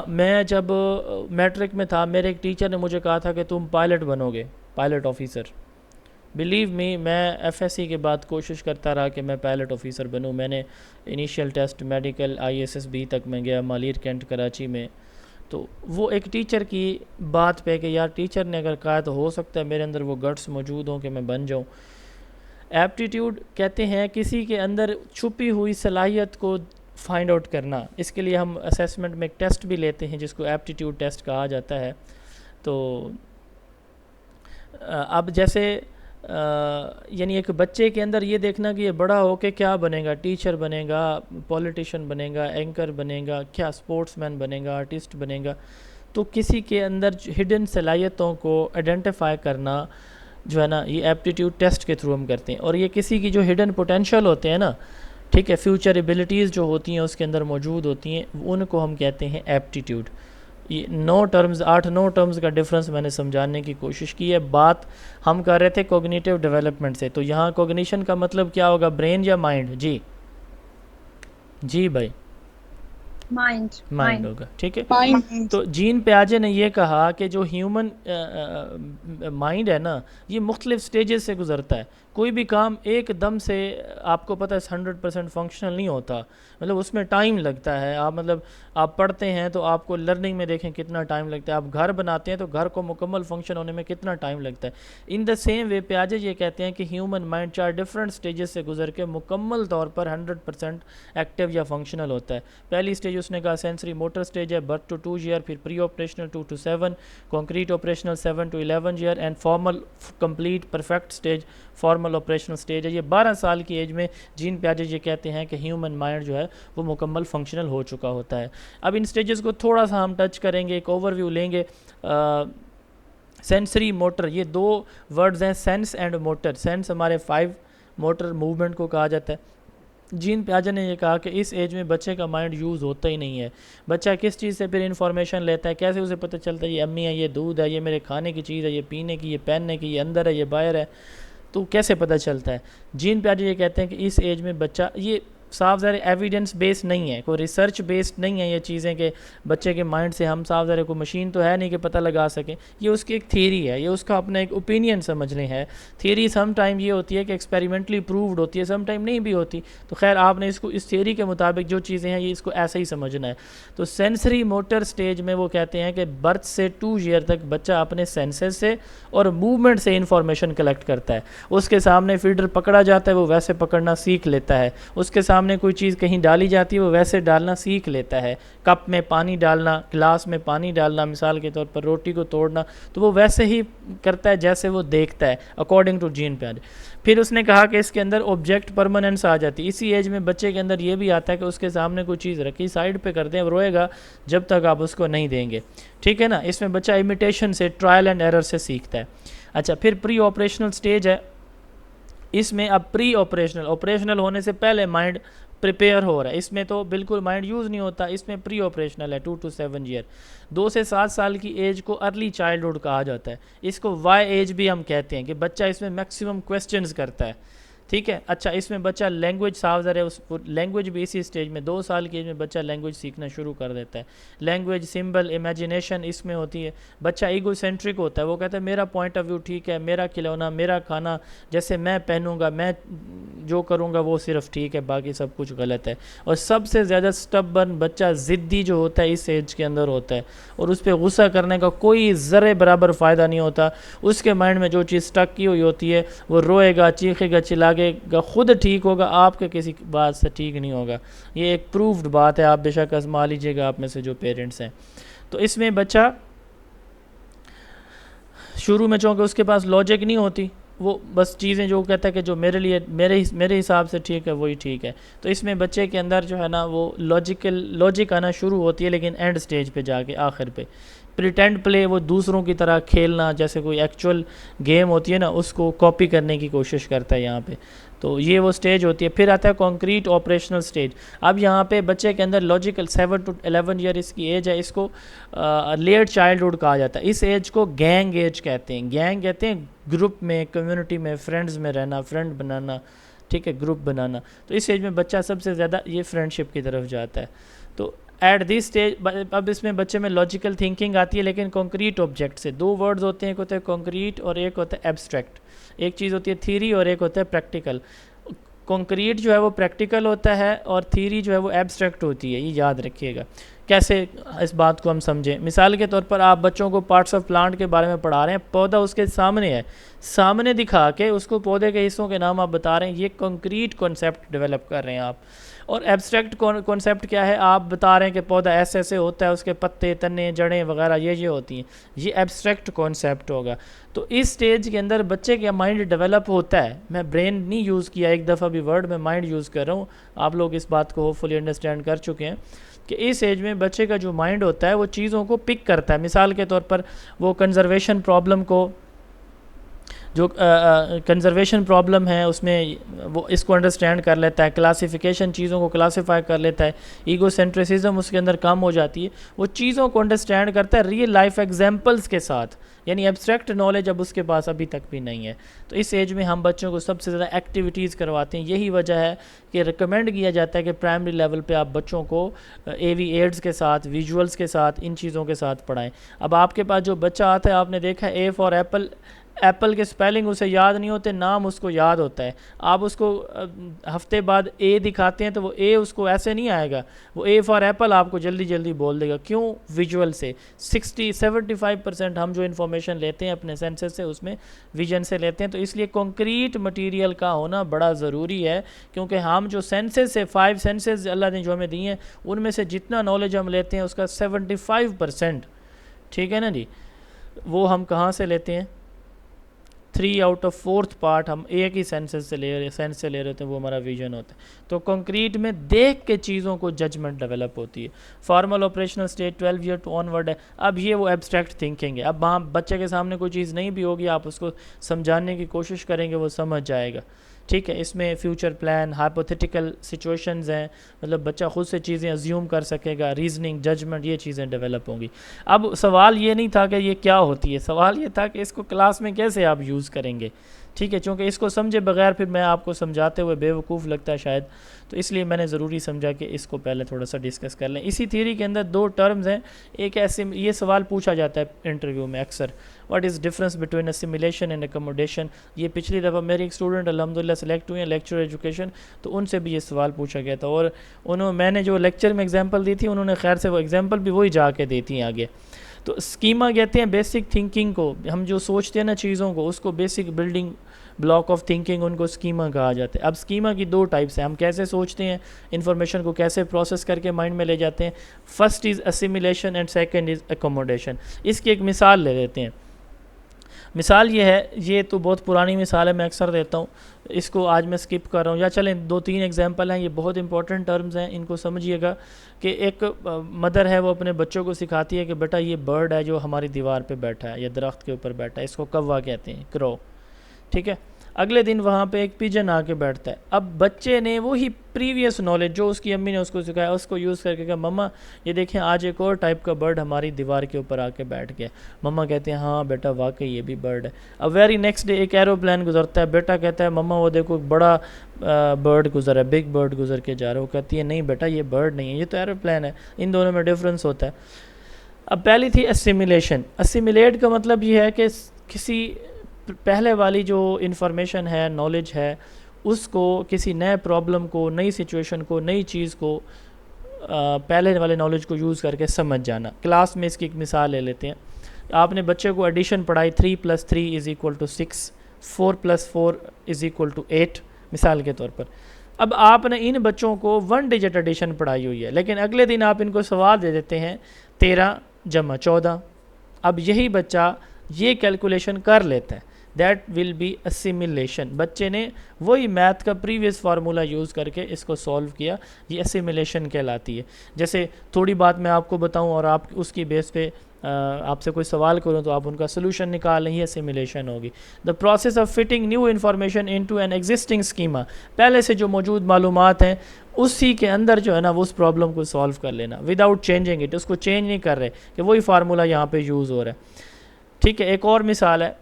[SPEAKER 1] میں جب میٹرک میں تھا، میرے ایک ٹیچر نے مجھے کہا تھا کہ تم پائلٹ بنو گے، پائلٹ آفیسر. بلیو می، میں ایف ایس سی کے بعد کوشش کرتا رہا کہ میں پائلٹ آفیسر بنوں. میں نے انیشیل ٹیسٹ میڈیکل ISSB تک میں گیا، مالیر کینٹ کراچی میں. تو وہ ایک ٹیچر کی بات پہ کہ یار ٹیچر نے اگر کہا تو ہو سکتا ہے میرے اندر وہ گٹس موجود ہوں کہ میں بن جاؤں. ایپٹیٹیوڈ کہتے ہیں کسی کے اندر چھپی ہوئی صلاحیت کو فائنڈ آؤٹ کرنا. اس کے لیے ہم اسیسمنٹ میں ایک ٹیسٹ بھی لیتے ہیں جس کو ایپٹیٹیوڈ ٹیسٹ کہا جاتا ہے. تو اب جیسے یعنی ایک بچے کے اندر یہ دیکھنا کہ یہ بڑا ہو کے کیا بنے گا، ٹیچر بنے گا، پولیٹیشین بنے گا، اینکر بنے گا، کیا اسپورٹس مین بنے گا، آرٹسٹ بنے گا. تو کسی کے اندر ہڈن صلاحیتوں کو آئیڈینٹیفائی کرنا جو ہے نا، یہ ایپٹیٹیوڈ ٹیسٹ کے تھرو ہم کرتے ہیں. اور یہ کسی کی جو ہڈن پوٹینشیل ہوتے ہیں نا، ٹھیک ہے، فیوچر ایبلٹیز جو ہوتی ہیں اس کے اندر موجود ہوتی ہیں، ان کو ہم کہتے ہیں ایپٹیٹیوڈ. یہ 8-9 ٹرمز کا ڈفرنس میں نے سمجھانے کی کوشش کی ہے. بات ہم کر رہے تھے کوگنیٹیو ڈیولپمنٹ سے، تو یہاں کوگنیشن کا مطلب کیا ہوگا؟ برین یا مائنڈ؟ جی بھائی، مائنڈ ہوگا، ٹھیک ہے. تو جین پیاجے نے یہ کہا کہ جو ہیومن مائنڈ ہے نا، یہ مختلف سٹیجز سے گزرتا ہے. کوئی بھی کام ایک دم سے آپ کو پتہ ہے 100% فنکشنل نہیں ہوتا، مطلب اس میں ٹائم لگتا ہے. آپ پڑھتے ہیں تو آپ کو لرننگ میں دیکھیں کتنا ٹائم لگتا ہے، آپ گھر بناتے ہیں تو گھر کو مکمل فنکشن ہونے میں کتنا ٹائم لگتا ہے. ان دا سیم وے پیاجے یہ کہتے ہیں کہ ہیومن مائنڈ 4 ڈفرینٹ سٹیجز سے گزر کے مکمل طور پر 100% ایکٹیو یا فنکشنل ہوتا ہے. پہلی سٹیج اس نے کہا سینسری موٹر سٹیج ہے، برتھ ٹو 2 ایئر، پھر pre operational 2 to 7، concrete operational 7 to 11 year, and formal complete perfect stage formal operational stage ہے. یہ 12 سال کی ایج میں جین پیاجے یہ کہتے ہیں کہ ہیومن مائنڈ جو ہے وہ مکمل فنکشنل ہو چکا ہوتا ہے. اب ان سٹیجز کو تھوڑا سا ہم ٹچ کریں گے، ایک اوور ویو لیں گے. سینسری موٹر، یہ 2 ورڈز ہیں، سینس اینڈ موٹر. سینس ہمارے 5 موٹر موومنٹ کو کہا جاتا ہے. جین پیاجے نے یہ کہا کہ اس ایج میں بچے کا مائنڈ یوز ہوتا ہی نہیں ہے. بچہ کس چیز سے پھر انفارمیشن لیتا ہے، کیسے اسے پتہ چلتا ہے یہ امی ہے، یہ دودھ ہے، یہ میرے کھانے کی چیز ہے، یہ پینے کی، یہ پہننے کی، یہ اندر ہے، یہ باہر ہے، تو کیسے پتہ چلتا ہے؟ جین پیاجے یہ کہتے ہیں کہ اس ایج میں بچہ، یہ صاف ظاہر ایویڈنس بیس نہیں ہے، کوئی ریسرچ بیسڈ نہیں ہے یہ چیزیں کہ بچے کے مائنڈ سے ہم صاف ظاہر کوئی مشین تو ہے نہیں کہ پتہ لگا سکیں. یہ اس کی ایک تھیری ہے، یہ اس کا اپنا ایک اوپینین سمجھ لیں ہے. تھیری سم ٹائم یہ ہوتی ہے کہ ایکسپیریمنٹلی پرووڈ ہوتی ہے، سم ٹائم نہیں بھی ہوتی. تو خیر آپ نے اس کو اس تھیری کے مطابق جو چیزیں ہیں یہ اس کو ایسا ہی سمجھنا ہے. تو سینسری موٹر سٹیج میں وہ کہتے ہیں کہ برتھ سے 2 ایئر تک بچہ اپنے سینسز سے اور موومنٹ سے انفارمیشن کلیکٹ کرتا ہے. اس کے سامنے فیڈر پکڑا جاتا ہے، وہ ویسے پکڑنا سیکھ لیتا ہے. اس کے سامنے سامنے کوئی چیز کہیں ڈالی جاتی ہے وہ ویسے ڈالنا سیکھ لیتا ہے. کپ میں پانی ڈالنا, گلاس میں پانی ڈالنا, مثال کے طور پر روٹی کو توڑنا, تو وہ ویسے ہی کرتا ہے جیسے وہ دیکھتا ہے اکارڈنگ ٹو جین پیانٹ. پھر اس نے کہا کہ اس کے اندر آبجیکٹ پرماننس آ جاتی ہے. اسی ایج میں بچے کے اندر یہ بھی آتا ہے کہ اس کے سامنے کوئی چیز رکھی, سائڈ پہ کر دیں, روئے گا جب تک آپ اس کو نہیں دیں گے. ٹھیک ہے نا. اس میں بچہ امیٹیشن سے, ٹرائل اینڈ ایرر سے سیکھتا ہے. اچھا, پھر پری آپریشنل سٹیج ہے. اس میں اب پری آپریشنل ہونے سے پہلے مائنڈ پریپیئر ہو رہا ہے. اس میں تو بالکل مائنڈ یوز نہیں ہوتا. اس میں پری آپریشنل ہے 2 to 7 ایئر. 2 سے 7 سال کی ایج کو ارلی چائلڈہڈ کہا جاتا ہے. اس کو وائی ایج بھی ہم کہتے ہیں کہ بچہ اس میں میکسیمم کویسچنز کرتا ہے. ٹھیک ہے. اچھا, اس میں بچہ لینگویج صاف ہے, اس لینگویج بھی اسی سٹیج میں 2 سال کی ایج میں بچہ لینگویج سیکھنا شروع کر دیتا ہے. لینگویج, سمبل, امیجنیشن اس میں ہوتی ہے. بچہ ایگو سینٹرک ہوتا ہے, وہ کہتا ہے میرا پوائنٹ آف ویو ٹھیک ہے, میرا کھلونا, میرا کھانا, جیسے میں پہنوں گا, میں جو کروں گا وہ صرف ٹھیک ہے, باقی سب کچھ غلط ہے. اور سب سے زیادہ سٹبرن بچہ ضدی جو ہوتا ہے اس ایج کے اندر ہوتا ہے, اور اس پہ غصہ کرنے کا کوئی ذرے برابر فائدہ نہیں ہوتا. اس کے مائنڈ میں جو چیز سٹک کی ہوئی ہوتی ہے وہ روئے گا, چیخے گا, چلاگے گا, خود ٹھیک ہوگا, آپ کے کسی بات سے ٹھیک نہیں ہوگا. یہ ایک پروفڈ بات ہے, آپ بے شک آزما لیجیے گا آپ میں سے جو پیرنٹس ہیں. تو اس میں بچہ شروع میں چونکہ اس کے پاس لاجک نہیں ہوتی, وہ بس چیزیں جو کہتا ہے کہ جو میرے لیے میرے حساب سے ٹھیک ہے وہی ٹھیک ہے. تو اس میں بچے کے اندر جو ہے نا وہ لاجک آنا شروع ہوتی ہے, لیکن اینڈ سٹیج پہ جا کے, آخر پہ. پریٹینڈ پلے, وہ دوسروں کی طرح کھیلنا, جیسے کوئی ایکچوئل گیم ہوتی ہے نا اس کو کاپی کرنے کی کوشش کرتا ہے یہاں پہ. تو یہ وہ سٹیج ہوتی ہے. پھر آتا ہے کانکریٹ آپریشنل سٹیج. اب یہاں پہ بچے کے اندر لاجیکل 7 to 11 ایئر اس کی ایج ہے. اس کو لیٹ چائلڈہڈ کہا جاتا ہے. اس ایج کو گینگ ایج کہتے ہیں. گینگ کہتے ہیں گروپ میں, کمیونٹی میں, فرینڈز میں رہنا, فرینڈ بنانا, ٹھیک ہے, گروپ بنانا. تو اس ایج میں بچہ سب سے زیادہ یہ فرینڈشپ کی طرف جاتا ہے. تو ایٹ دی اسٹیج اب اس میں بچے میں لاجیکل تھنکنگ آتی ہے, لیکن کانکریٹ آبجیکٹ سے. 2 ورڈز ہوتے ہیں, ایک ہوتا ہے کانکریٹ اور ایک ہوتا ہے ایبسٹریکٹ. ایک چیز ہوتی ہے تھیری اور ایک ہوتا ہے پریکٹیکل. کانکریٹ جو ہے وہ پریکٹیکل ہوتا ہے اور تھیری جو ہے وہ ایبسٹریکٹ ہوتی ہے. یہ یاد رکھیے گا. کیسے اس بات کو ہم سمجھیں؟ مثال کے طور پر آپ بچوں کو پارٹس آف پلانٹ کے بارے میں پڑھا رہے ہیں, پودا اس کے سامنے ہے, سامنے دکھا کے اس کو پودے کے حصوں کے نام آپ بتا رہے ہیں. یہ کنکریٹ کانسیپٹ ڈیولپ کر رہے ہیں آپ. اور ایبسٹریکٹ کانسیپٹ کیا ہے؟ آپ بتا رہے ہیں کہ پودا ایسے ایسے ہوتا ہے, اس کے پتے, تنے, جڑیں وغیرہ یہ ہوتی ہیں. یہ ایبسٹریکٹ کانسیپٹ ہوگا. تو اس سٹیج کے اندر بچے کا مائنڈ ڈیولپ ہوتا ہے. میں برین نہیں یوز کیا ایک دفعہ بھی ورڈ, میں مائنڈ یوز کر رہا ہوں. آپ لوگ اس بات کو ہوپ فلی انڈرسٹینڈ کر چکے ہیں کہ اس ایج میں بچے کا جو مائنڈ ہوتا ہے وہ چیزوں کو پک کرتا ہے. مثال کے طور پر وہ کنزرویشن پرابلم کو, جو کنزرویشن پرابلم ہے اس میں وہ اس کو انڈرسٹینڈ کر لیتا ہے. کلاسیفیکیشن, چیزوں کو کلاسیفائی کر لیتا ہے. ایگو سینٹریسزم اس کے اندر کم ہو جاتی ہے. وہ چیزوں کو انڈرسٹینڈ کرتا ہے ریئل لائف ایگزامپلس کے ساتھ. یعنی ایبسٹریکٹ نالج اب اس کے پاس ابھی تک بھی نہیں ہے. تو اس ایج میں ہم بچوں کو سب سے زیادہ ایکٹیویٹیز کرواتے ہیں. یہی وجہ ہے کہ ریکمینڈ کیا جاتا ہے کہ پرائمری لیول پہ آپ بچوں کو اے وی ایڈز کے ساتھ, ویژولز کے ساتھ, ان چیزوں کے ساتھ پڑھائیں. اب آپ کے پاس جو بچہ آتا ہے, آپ نے دیکھا اے فار ایپل, ایپل کے سپیلنگ اسے یاد نہیں ہوتے, نام اس کو یاد ہوتا ہے. آپ اس کو ہفتے بعد اے دکھاتے ہیں تو وہ اے اس کو ایسے نہیں آئے گا, وہ اے فار ایپل آپ کو جلدی جلدی بول دے گا. کیوں؟ ویژول سے 75% ہم جو انفارمیشن لیتے ہیں اپنے سینسز سے, اس میں ویژن سے لیتے ہیں. تو اس لیے کنکریٹ مٹیریل کا ہونا بڑا ضروری ہے, کیونکہ ہم جو سینسز سے 5 سینسز اللہ نے جو ہمیں دی ہیں, ان میں سے جتنا نالج ہم لیتے ہیں اس کا 75%, ٹھیک ہے نا جی, وہ ہم کہاں سے لیتے ہیں؟ 3 out of 4th پارٹ ہم ایک ہی سینس سے لے رہے ہوتے ہیں, وہ ہمارا ویژن ہوتا ہے. تو کنکریٹ میں دیکھ کے چیزوں کو ججمنٹ ڈیولپ ہوتی ہے. Formal operational stage 12 year to onward ہے. اب یہ وہ ایبسٹریکٹ تھنکنگ ہے. اب وہاں بچے کے سامنے کوئی چیز نہیں بھی ہوگی, آپ اس کو سمجھانے کی کوشش کریں گے, وہ سمجھ جائے گا. ٹھیک ہے. اس میں فیوچر پلان, ہائپوتھیٹیکل سچویشنز ہیں, مطلب بچہ خود سے چیزیں ازیوم کر سکے گا, ریزننگ, ججمنٹ, یہ چیزیں ڈیولپ ہوں گی. اب سوال یہ نہیں تھا کہ یہ کیا ہوتی ہے, سوال یہ تھا کہ اس کو کلاس میں کیسے آپ یوز کریں گے. ٹھیک ہے, چونکہ اس کو سمجھے بغیر پھر میں آپ کو سمجھاتے ہوئے بے وقوف لگتا ہے شاید, تو اس لیے میں نے ضروری سمجھا کہ اس کو پہلے تھوڑا سا ڈسکس کر لیں. اسی تھیوری کے اندر 2 ٹرمز ہیں. ایک ایسے, یہ سوال پوچھا جاتا ہے انٹرویو میں اکثر, what is difference between assimilation and accommodation. یہ پچھلی دفعہ میری ایک اسٹوڈنٹ الحمدللہ سلیکٹ ہوئے ہیں لیکچر ایجوکیشن, تو ان سے بھی یہ سوال پوچھا گیا تھا, اور میں نے جو لیکچر میں ایگزامپل دی تھی, انہوں نے خیر سے وہ ایگزامپل بھی وہی جا کے دیتی ہیں آگے. تو اسکیما کہتے ہیں بیسک تھنکنگ کو, ہم جو سوچتے ہیں نا چیزوں کو, اس کو basic building block of thinking in کو اسکیما کہا جاتا ہے. اب اسکیما کی دو ٹائپس ہیں, ہم کیسے سوچتے ہیں, انفارمیشن کو کیسے پروسیس کر کے مائنڈ میں لے جاتے ہیں. First is assimilation and second is accommodation. اس کی ایک مثال لے لیتے ہیں. مثال یہ ہے, یہ تو بہت پرانی مثال ہے, میں اکثر دیتا ہوں, اس کو آج میں سکپ کر رہا ہوں, یا چلیں 2-3 ایگزامپل ہیں, یہ بہت امپورٹنٹ ٹرمز ہیں, ان کو سمجھیے گا. کہ ایک مدر ہے, وہ اپنے بچوں کو سکھاتی ہے کہ بیٹا یہ برڈ ہے جو ہماری دیوار پہ بیٹھا ہے یا درخت کے اوپر بیٹھا ہے, اس کو کوا کہتے ہیں, کرو, ٹھیک ہے. اگلے دن وہاں پہ ایک پیجن آ کے بیٹھتا ہے. اب بچے نے وہی پریویس نالج جو اس کی امی نے اس کو سکھایا, اس کو یوز کر کے کہا مما یہ دیکھیں آج ایک اور ٹائپ کا برڈ ہماری دیوار کے اوپر آ کے بیٹھ گیا. مما کہتے ہیں ہاں بیٹا واقعی یہ بھی برڈ ہے. اب ویری نیکسٹ ڈے ایک ایروپلین گزرتا ہے, بیٹا کہتا ہے مما وہ دیکھو بڑا برڈ گزر ہے, بگ برڈ گزر کے جا رہا ہے. وہ کہتی ہے نہیں بیٹا یہ برڈ نہیں ہے, یہ تو ایروپلین ہے, ان دونوں میں ڈفرینس ہوتا ہے. اب پہلی تھی اسیمیلیشن. اسیمیلیٹ کا مطلب یہ ہے کہ کسی پہلے والی جو انفارمیشن ہے, نالج ہے, اس کو کسی نئے پرابلم کو, نئی سچویشن کو, نئی چیز کو پہلے والے نالج کو یوز کر کے سمجھ جانا. کلاس میں اس کی ایک مثال لے لیتے ہیں. آپ نے بچے کو ایڈیشن پڑھائی 3+3 = 6, 4+4 = 8 مثال کے طور پر. اب آپ نے ان بچوں کو 1 ڈیجٹ ایڈیشن پڑھائی ہوئی ہے, لیکن اگلے دن آپ ان کو سوال دے دیتے ہیں 13 + 14. اب یہی بچہ یہ کیلکولیشن کر لیتا ہے, دیٹ ول بی اسیمیلیشن. بچے نے وہی میتھ کا پریویس فارمولا یوز کر کے اس کو سولو کیا, یہ اسیمیلیشن کہلاتی ہے. جیسے تھوڑی بات میں آپ کو بتاؤں اور آپ اس کی بیس پہ آپ سے کوئی سوال کروں تو آپ ان کا سلوشن نکالیں, ہی اسیمیلیشن ہوگی. The process of fitting new information into an existing schema. پہلے سے جو موجود معلومات ہیں اسی کے اندر جو ہے نا وہ اس پرابلم کو سولو کر لینا وداؤٹ چینجنگ اٹ. اس کو چینج نہیں کر رہے کہ وہی فارمولا یہاں پہ یوز ہو رہا ہے, ٹھیک ہے. ایک اور مثال ہے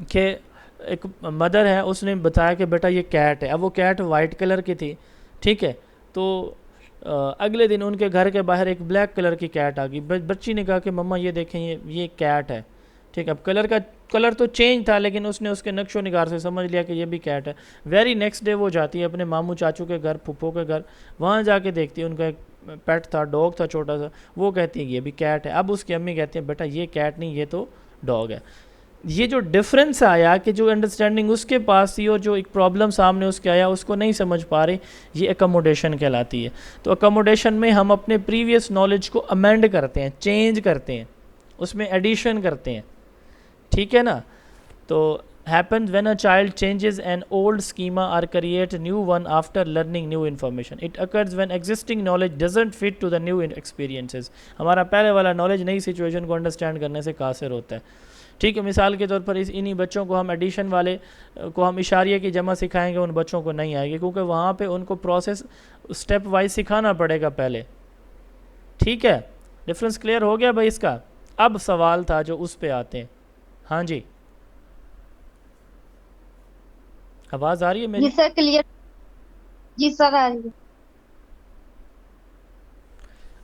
[SPEAKER 1] کہ ایک مدر ہے, اس نے بتایا کہ بیٹا یہ کیٹ ہے. اب وہ کیٹ وائٹ کلر کی تھی, ٹھیک ہے. تو اگلے دن ان کے گھر کے باہر ایک بلیک کلر کی کیٹ آ گئی. بچی نے کہا کہ مما یہ دیکھیں یہ کیٹ ہے, ٹھیک ہے. اب کلر تو چینج تھا, لیکن اس نے اس کے نقش و نگار سے سمجھ لیا کہ یہ بھی کیٹ ہے. ویری نیکسٹ ڈے وہ جاتی ہے اپنے ماموں چاچو کے گھر, پھپھو کے گھر, وہاں جا کے دیکھتی ہے ان کا ایک پیٹ تھا, ڈاگ تھا چھوٹا سا. وہ کہتی ہے یہ بھی کیٹ ہے. اب اس کی امی کہتی ہیں بیٹا یہ کیٹ نہیں, یہ تو ڈاگ ہے. یہ جو ڈفرینس آیا کہ جو انڈرسٹینڈنگ اس کے پاس تھی اور جو ایک پرابلم سامنے اس کے آیا اس کو نہیں سمجھ پا رہی, یہ اکوموڈیشن کہلاتی ہے. تو اکوموڈیشن میں ہم اپنے پریویس نالج کو امینڈ کرتے ہیں, چینج کرتے ہیں, اس میں ایڈیشن کرتے ہیں, ٹھیک ہے نا. تو happens when a child changes an old schema or create new one after learning new information. It occurs when existing knowledge doesn't fit to the new experiences. ہمارا پہلے والا نالج نئی سچویشن کو انڈرسٹینڈ کرنے سے قاصر ہوتا ہے, ٹھیک ہے. مثال کے طور پر انہی بچوں کو ہم ایڈیشن والے کو ہم اشاریہ کی جمع سکھائیں گے, ان بچوں کو نہیں آئے گی کیونکہ وہاں پہ ان کو پروسیس اسٹیپ وائز سکھانا پڑے گا پہلے, ٹھیک ہے. ڈفرینس کلیئر ہو گیا بھائی اس کا. اب سوال تھا جو اس پہ آتے ہیں. ہاں جی, آواز آ رہی ہے میری؟
[SPEAKER 5] جی سر کلیئر, جی سر آ رہی ہے.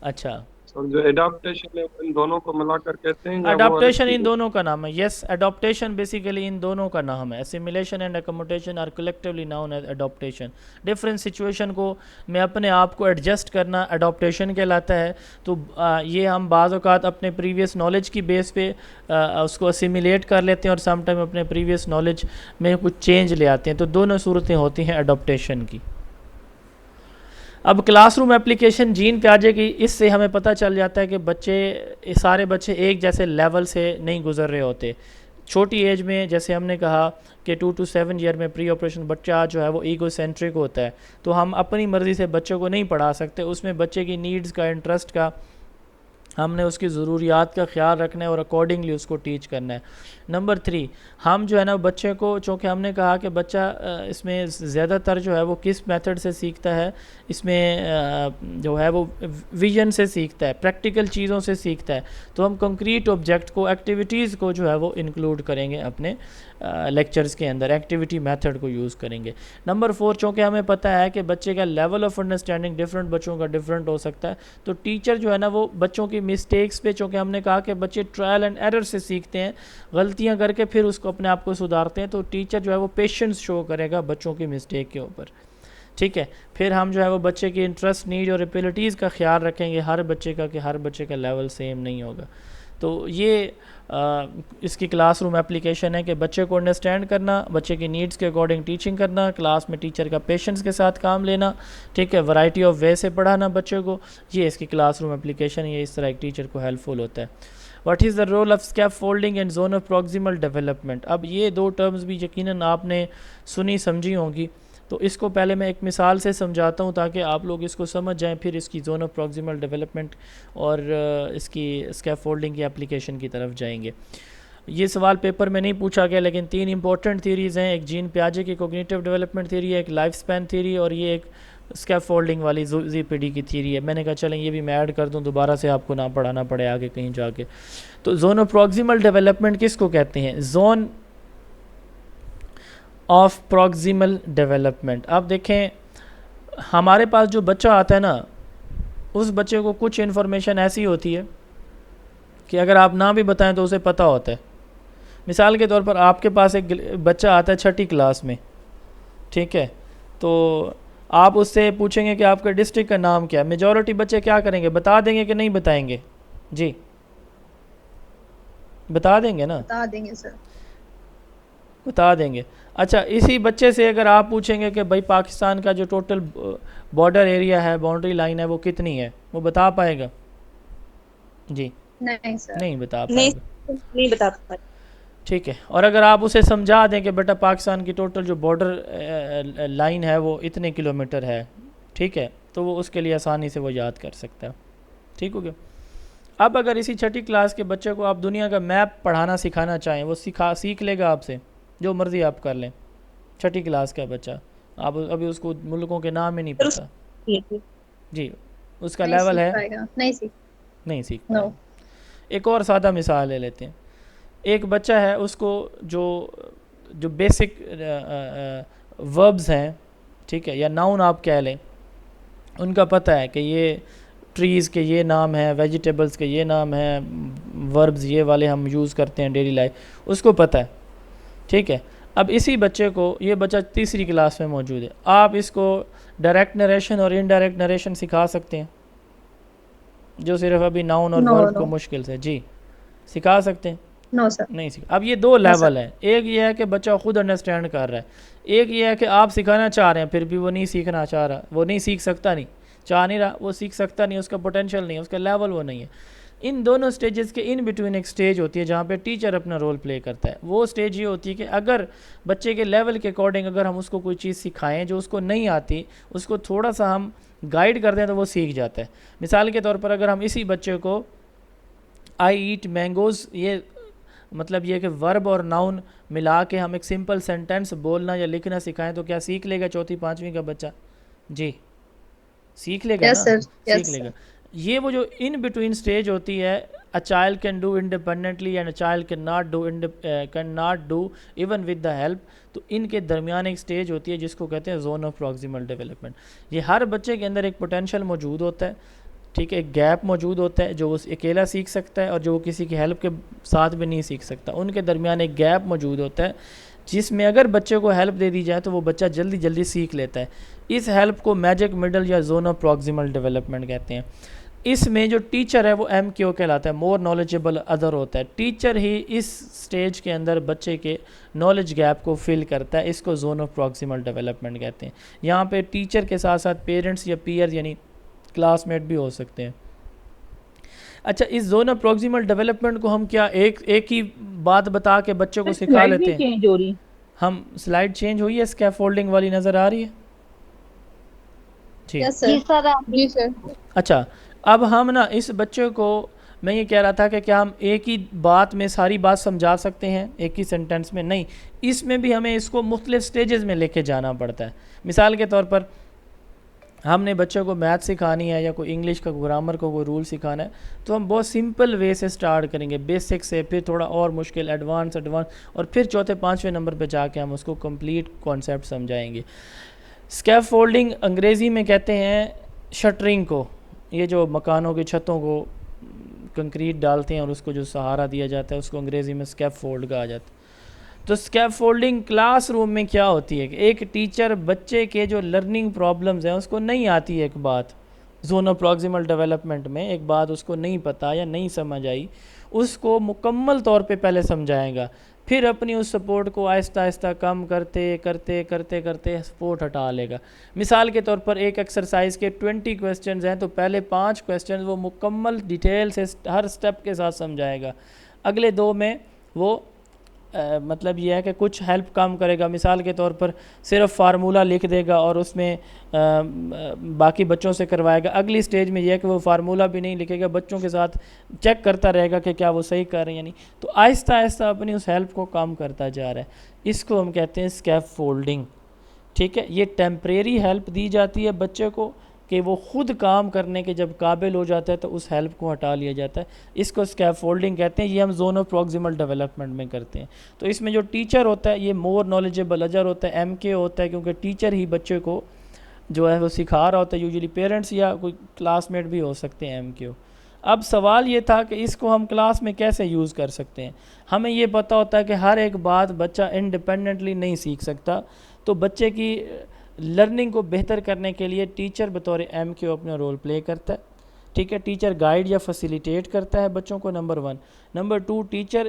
[SPEAKER 1] اچھا,
[SPEAKER 6] جو ایڈاپٹیشن ہے ان دونوں کو ملا کر کہتے ہیں.
[SPEAKER 1] اڈاپٹیشن ان دونوں کا نام ہے. یس, اڈاپٹیشن بیسیکلی ان دونوں کا نام ہے. Assimilation and accommodation are collectively known as adaptation. Different situation کو میں اپنے آپ کو ایڈجسٹ کرنا اڈاپٹیشن کہلاتا ہے. تو یہ ہم بعض اوقات اپنے پریویس نالج کی بیس پہ اس کو اسیمیلیٹ کر لیتے ہیں اور سم ٹائم اپنے پریویس نالج میں کچھ چینج لے آتے ہیں. تو دونوں صورتیں ہوتی ہیں اڈاپٹیشن کی. اب کلاس روم اپلیکیشن جین پہ آ جائے گی. اس سے ہمیں پتہ چل جاتا ہے کہ سارے بچے ایک جیسے لیول سے نہیں گزر رہے ہوتے. چھوٹی ایج میں جیسے ہم نے کہا کہ 2 to 7 ایئر میں پری آپریشن بچہ جو ہے وہ ایگو سینٹرک ہوتا ہے, تو ہم اپنی مرضی سے بچے کو نہیں پڑھا سکتے. اس میں بچے کی نیڈز کا, انٹرسٹ کا, ہم نے اس کی ضروریات کا خیال رکھنا ہے اور اکارڈنگلی اس کو ٹیچ کرنا ہے. نمبر 3, ہم جو ہے نا بچے کو, چونکہ ہم نے کہا کہ بچہ اس میں زیادہ تر جو ہے وہ کس میتھڈ سے سیکھتا ہے, اس میں جو ہے وہ ویژن سے سیکھتا ہے, پریکٹیکل چیزوں سے سیکھتا ہے. تو ہم کنکریٹ آبجیکٹ کو, ایکٹیویٹیز کو جو ہے وہ انکلوڈ کریں گے اپنے لیکچرز کے اندر, ایکٹیویٹی میتھڈ کو یوز کریں گے. نمبر 4, چونکہ ہمیں پتہ ہے کہ بچے کا لیول آف انڈرسٹینڈنگ ڈفرینٹ بچوں کا ڈفرینٹ ہو سکتا ہے, تو ٹیچر جو ہے نا وہ بچوں کی مسٹیکس پہ, چونکہ ہم نے کہا کہ بچے ٹرائل اینڈ ایرر سے سیکھتے ہیں, غلطیاں کر کے پھر اس کو اپنے آپ کو سدھارتے ہیں, تو ٹیچر جو ہے وہ پیشنس شو کرے گا بچوں کی مسٹیک کے اوپر, ٹھیک ہے. پھر ہم جو ہے وہ بچے کی انٹرسٹ, نیڈ اور ایبیلٹیز کا خیال رکھیں گے ہر بچے کا, کہ ہر بچے کا لیول سیم نہیں ہوگا. تو یہ اس کی کلاس روم اپلیکیشن ہے کہ بچے کو انڈرسٹینڈ کرنا، بچے کی نیڈز کے اکارڈنگ ٹیچنگ کرنا، کلاس میں ٹیچر کا پیشنس کے ساتھ کام لینا، ٹھیک ہے، ورائٹی آف وے سے پڑھانا بچے کو، یہ اس کی کلاس روم اپلیکیشن، یہ اس طرح ایک ٹیچر کو ہیلپ فل ہوتا ہے۔ What is the role of scaffolding and zone of proximal development? اب یہ دو ٹرمز بھی یقیناً آپ نے سنی سمجھی ہوں گی، تو اس کو پہلے میں ایک مثال سے سمجھاتا ہوں تاکہ آپ لوگ اس کو سمجھ جائیں، پھر اس کی زون آف پروگزیمل ڈیولپمنٹ اور اس کی اسکیپ فولڈنگ کی اپلیکیشن کی طرف جائیں گے۔ یہ سوال پیپر میں نہیں پوچھا گیا، لیکن 3 امپورٹنٹ تھیریز ہیں، ایک جین پیاجے کی کوگنیٹیو ڈیولپمنٹ تھیری ہے، ایک لائف سپین تھیری، اور یہ ایک اسکیپ فولڈنگ والی زی پی ڈی کی تھیری ہے۔ میں نے کہا چلیں یہ بھی میں ایڈ کر دوں، دوبارہ سے آپ کو نہ پڑھانا پڑے آگے کہیں جا کے۔ تو زون آف پروگزیمل ڈیولپمنٹ کس کو کہتے ہیں؟ Zone of proximal development. اب دیکھیں ہمارے پاس جو بچہ آتا ہے نا، اس بچے کو کچھ انفارمیشن ایسی ہوتی ہے کہ اگر آپ نہ بھی بتائیں تو اسے پتہ ہوتا ہے۔ مثال کے طور پر آپ کے پاس ایک بچہ آتا ہے 6ٹھی کلاس میں، ٹھیک ہے، تو آپ اس سے پوچھیں گے کہ آپ کا ڈسٹرکٹ کا نام کیا ہے، میجورٹی بچے کیا کریں گے؟ بتا دیں گے کہ نہیں بتائیں گے؟ جی بتا دیں گے نا؟
[SPEAKER 2] بتا دیں گے سر۔
[SPEAKER 1] بتا دیں گے۔ اچھا، اسی بچے سے اگر آپ پوچھیں گے کہ بھائی پاکستان کا جو ٹوٹل بارڈر ایریا ہے، باؤنڈری لائن ہے، وہ کتنی ہے، وہ بتا پائے گا؟ جی
[SPEAKER 2] نہیں سر،
[SPEAKER 1] نہیں بتا پائے گا،
[SPEAKER 7] نہیں بتا پائے۔
[SPEAKER 1] ٹھیک ہے۔ اور اگر آپ اسے سمجھا دیں کہ بیٹا پاکستان کی ٹوٹل جو بارڈر لائن ہے وہ اتنے کلومیٹر ہے، ٹھیک ہے، تو وہ اس کے لیے آسانی سے وہ یاد کر سکتا ہے، ٹھیک ہو گیا۔ اب اگر اسی 6ٹھی کلاس کے بچے کو آپ دنیا کا میپ پڑھانا سکھانا چاہیں، وہ سیکھ لے گا آپ سے، جو مرضی آپ کر لیں۔ 6ٹھی کلاس کا بچہ، آپ ابھی اس کو ملکوں کے نام ہی نہیں پتہ، جی اس کا لیول ہے نہیں سیکھ پائے گا۔ ایک اور سادہ مثال لے لیتے ہیں، ایک بچہ ہے، اس کو جو بیسک وربز ہیں، ٹھیک ہے، یا ناؤن آپ کہہ لیں، ان کا پتہ ہے کہ یہ ٹریز کے یہ نام ہے، ویجیٹیبلز کے یہ نام ہے، وربز یہ والے ہم یوز کرتے ہیں ڈیلی لائف، اس کو پتہ ہے، ٹھیک ہے۔ اب اسی بچے کو، یہ بچہ 3ری کلاس میں موجود ہے، آپ اس کو ڈائریکٹ نریشن اور انڈائریکٹ نریشن سکھا سکتے ہیں، جو صرف ابھی ناؤن اور ورب کو مشکل سے، جی سکھا سکتے ہیں؟
[SPEAKER 2] نو سر،
[SPEAKER 1] نہیں سکھا۔ اب یہ 2 لیول ہیں، ایک یہ ہے کہ بچہ خود انڈرسٹینڈ کر رہا ہے، ایک یہ ہے کہ آپ سکھانا چاہ رہے ہیں پھر بھی وہ نہیں سیکھنا چاہ رہا، وہ نہیں سیکھ سکتا، نہیں چاہ نہیں رہا، وہ سیکھ سکتا نہیں، اس کا پوٹینشیل نہیں ہے، اس کا لیول وہ نہیں ہے۔ ان دونوں سٹیجز کے ان بٹوین ایک سٹیج ہوتی ہے جہاں پہ ٹیچر اپنا رول پلے کرتا ہے۔ وہ سٹیج یہ ہوتی ہے کہ اگر بچے کے لیول کے اکارڈنگ اگر ہم اس کو کوئی چیز سکھائیں جو اس کو نہیں آتی، اس کو تھوڑا سا ہم گائیڈ کر دیں تو وہ سیکھ جاتا ہے۔ مثال کے طور پر اگر ہم اسی بچے کو آئی ایٹ مینگوز، یہ مطلب یہ کہ ورب اور ناؤن ملا کے ہم ایک سمپل سینٹینس بولنا یا لکھنا سکھائیں تو کیا سیکھ لے گا 4ٹھی 5ویں کا بچہ؟ جی سیکھ لے گا نا، سیکھ لے گا۔ یہ وہ جو ان بٹوین سٹیج ہوتی ہے، a child can do independently and a child cannot do even with the help، تو ان کے درمیان ایک سٹیج ہوتی ہے جس کو کہتے ہیں زون آف پروگزیمل ڈیولپمنٹ۔ یہ ہر بچے کے اندر ایک پوٹینشیل موجود ہوتا ہے، ٹھیک ہے، ایک گیپ موجود ہوتا ہے جو وہ اکیلا سیکھ سکتا ہے اور جو وہ کسی کی ہیلپ کے ساتھ بھی نہیں سیکھ سکتا، ان کے درمیان ایک گیپ موجود ہوتا ہے جس میں اگر بچے کو ہیلپ دے دی جائے تو وہ بچہ جلدی سیکھ لیتا ہے۔ اس ہیلپ کو میجک مڈل یا زون آف پروگزیمل ڈیولپمنٹ کہتے ہیں۔ اس میں جو ٹیچر ہے وہ ایم کیو کہلاتا ہے، مور نالجبل ادر ہوتا ہے۔ ٹیچر ہی اس سٹیج کے اندر بچے کے نالج گیپ کو فل کرتا ہے، اس کو زون آف پروگزیمل ڈیولپمنٹ کہتے ہیں۔ یہاں پہ ٹیچر کے ساتھ ساتھ پیرنٹس یا پیئر یعنی کلاس میٹ بھی ہو سکتے ہیں۔ اچھا، اس زون آف پروگزیمل ڈیولپمنٹ کو ہم کیا ایک ہی بات بتا کے بچوں کو سکھا لیتے ہیں؟
[SPEAKER 4] چینج ہو رہی،
[SPEAKER 1] ہم سلائیڈ چینج ہوئی ہے، اسکیپ فولڈنگ والی نظر آ رہی ہے؟
[SPEAKER 2] جی سر۔
[SPEAKER 1] اچھا، اب ہم نا اس بچے کو، میں یہ کہہ رہا تھا کہ کیا ہم ایک ہی بات میں ساری بات سمجھا سکتے ہیں ایک ہی سینٹینس میں؟ نہیں، اس میں بھی ہمیں اس کو مختلف سٹیجز میں لے کے جانا پڑتا ہے۔ مثال کے طور پر ہم نے بچوں کو میتھ سکھانی ہے یا کوئی انگلش کا گرامر کو کوئی رول سکھانا ہے تو ہم بہت سمپل وے سے سٹارٹ کریں گے، بیسک سے، پھر تھوڑا اور مشکل، ایڈوانس، اور پھر 4تھے 5ویں نمبر پہ جا کے ہم اس کو کمپلیٹ کانسیپٹ سمجھائیں گے۔ اسکیپ فولڈنگ انگریزی میں کہتے ہیں شٹرنگ کو، یہ جو مکانوں کی چھتوں کو کنکریٹ ڈالتے ہیں اور اس کو جو سہارا دیا جاتا ہے اس کو انگریزی میں اسکیپ فولڈ کہا جاتا ہے۔ تو اسکیپ فولڈنگ کلاس روم میں کیا ہوتی ہے کہ ایک ٹیچر بچے کے جو لرننگ پرابلمز ہیں اس کو نہیں آتی ایک بات، زونو پروگزیمل ڈیولپمنٹ میں ایک بات اس کو نہیں پتہ یا نہیں سمجھ آئی، اس کو مکمل طور پہ پہلے سمجھائے گا، پھر اپنی اس سپورٹ کو آہستہ آہستہ کم کرتے کرتے کرتے کرتے سپورٹ ہٹا لے گا۔ مثال کے طور پر ایک ایکسرسائز کے 20 کویسچنز ہیں تو پہلے 5 کویسچنز وہ مکمل ڈیٹیل سے ہر سٹیپ کے ساتھ سمجھائے گا، اگلے 2 میں وہ مطلب یہ ہے کہ کچھ ہیلپ کام کرے گا، مثال کے طور پر صرف فارمولہ لکھ دے گا اور اس میں باقی بچوں سے کروائے گا۔ اگلی سٹیج میں یہ ہے کہ وہ فارمولہ بھی نہیں لکھے گا، بچوں کے ساتھ چیک کرتا رہے گا کہ کیا وہ صحیح کر رہے ہیں یا نہیں، تو آہستہ آہستہ اپنی اس ہیلپ کو کام کرتا جا رہا ہے۔ اس کو ہم کہتے ہیں اسکیپ فولڈنگ، ٹھیک ہے۔ یہ ٹیمپریری ہیلپ دی جاتی ہے بچے کو کہ وہ خود کام کرنے کے جب قابل ہو جاتا ہے تو اس ہیلپ کو ہٹا لیا جاتا ہے، اس کو اسکیپ فولڈنگ کہتے ہیں۔ یہ ہم زونو پروگزیمل ڈیولپمنٹ میں کرتے ہیں۔ تو اس میں جو ٹیچر ہوتا ہے یہ مور نالجیبل اجر ہوتا ہے، ایم کے ہوتا ہے، کیونکہ ٹیچر ہی بچے کو جو ہے وہ سکھا رہا ہوتا ہے، یوزلی پیرنٹس یا کوئی کلاس میٹ بھی ہو سکتے ہیں ایم کے۔ اب سوال یہ تھا کہ اس کو ہم کلاس میں کیسے یوز کر سکتے ہیں۔ ہمیں یہ پتہ ہوتا ہے کہ ہر ایک بات بچہ انڈیپینڈنٹلی نہیں سیکھ سکتا، تو بچے کی لرننگ کو بہتر کرنے کے لیے ٹیچر بطور ایم کیو اپنا رول پلے کرتا ہے، ٹھیک ہے۔ ٹیچر گائیڈ یا فیسیلیٹیٹ کرتا ہے بچوں کو، نمبر 1۔ نمبر 2، ٹیچر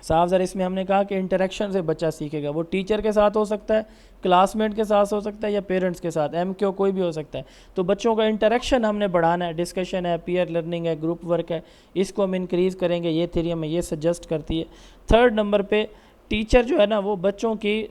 [SPEAKER 1] صاف ذرا اس میں ہم نے کہا کہ انٹریکشن سے بچہ سیکھے گا، وہ ٹیچر کے ساتھ ہو سکتا ہے، کلاس میٹ کے ساتھ ہو سکتا ہے، یا پیرنٹس کے ساتھ، ایم کیو کوئی بھی ہو سکتا ہے۔ تو بچوں کا انٹریکشن ہم نے بڑھانا ہے، ڈسکشن ہے، پیئر لرننگ ہے، گروپ ورک ہے، اس کو ہم انکریز کریں گے، یہ تھیری ہمیں یہ سجیسٹ کرتی ہے۔ 3rd نمبر پہ ٹیچر جو ہے نا وہ بچوں کی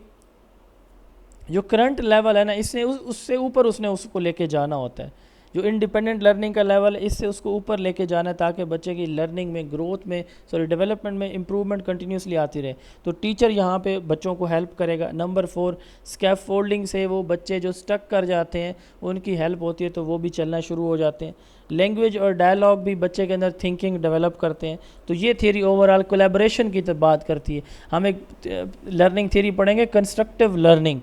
[SPEAKER 1] جو کرنٹ لیول ہے نا اس سے اوپر اس نے اس کو لے کے جانا ہوتا ہے، جو انڈیپینڈنٹ لرننگ کا لیول ہے اس سے اس کو اوپر لے کے جانا ہے، تاکہ بچے کی لرننگ میں، گروتھ میں، ڈیولپمنٹ میں امپرومنٹ کنٹینیوسلی آتی رہے۔ تو ٹیچر یہاں پہ بچوں کو ہیلپ کرے گا۔ نمبر 4، اسکیپ فولڈنگ سے وہ بچے جو سٹک کر جاتے ہیں ان کی ہیلپ ہوتی ہے تو وہ بھی چلنا شروع ہو جاتے ہیں۔ لینگویج اور ڈائلاگ بھی بچے کے اندر تھنکنگ ڈیولپ کرتے ہیں۔ تو یہ تھیری اوور آل کولیبریشن کی بات کرتی ہے۔ ہم ایک لرننگ تھیری پڑھیں گے کنسٹرکٹیو لرننگ،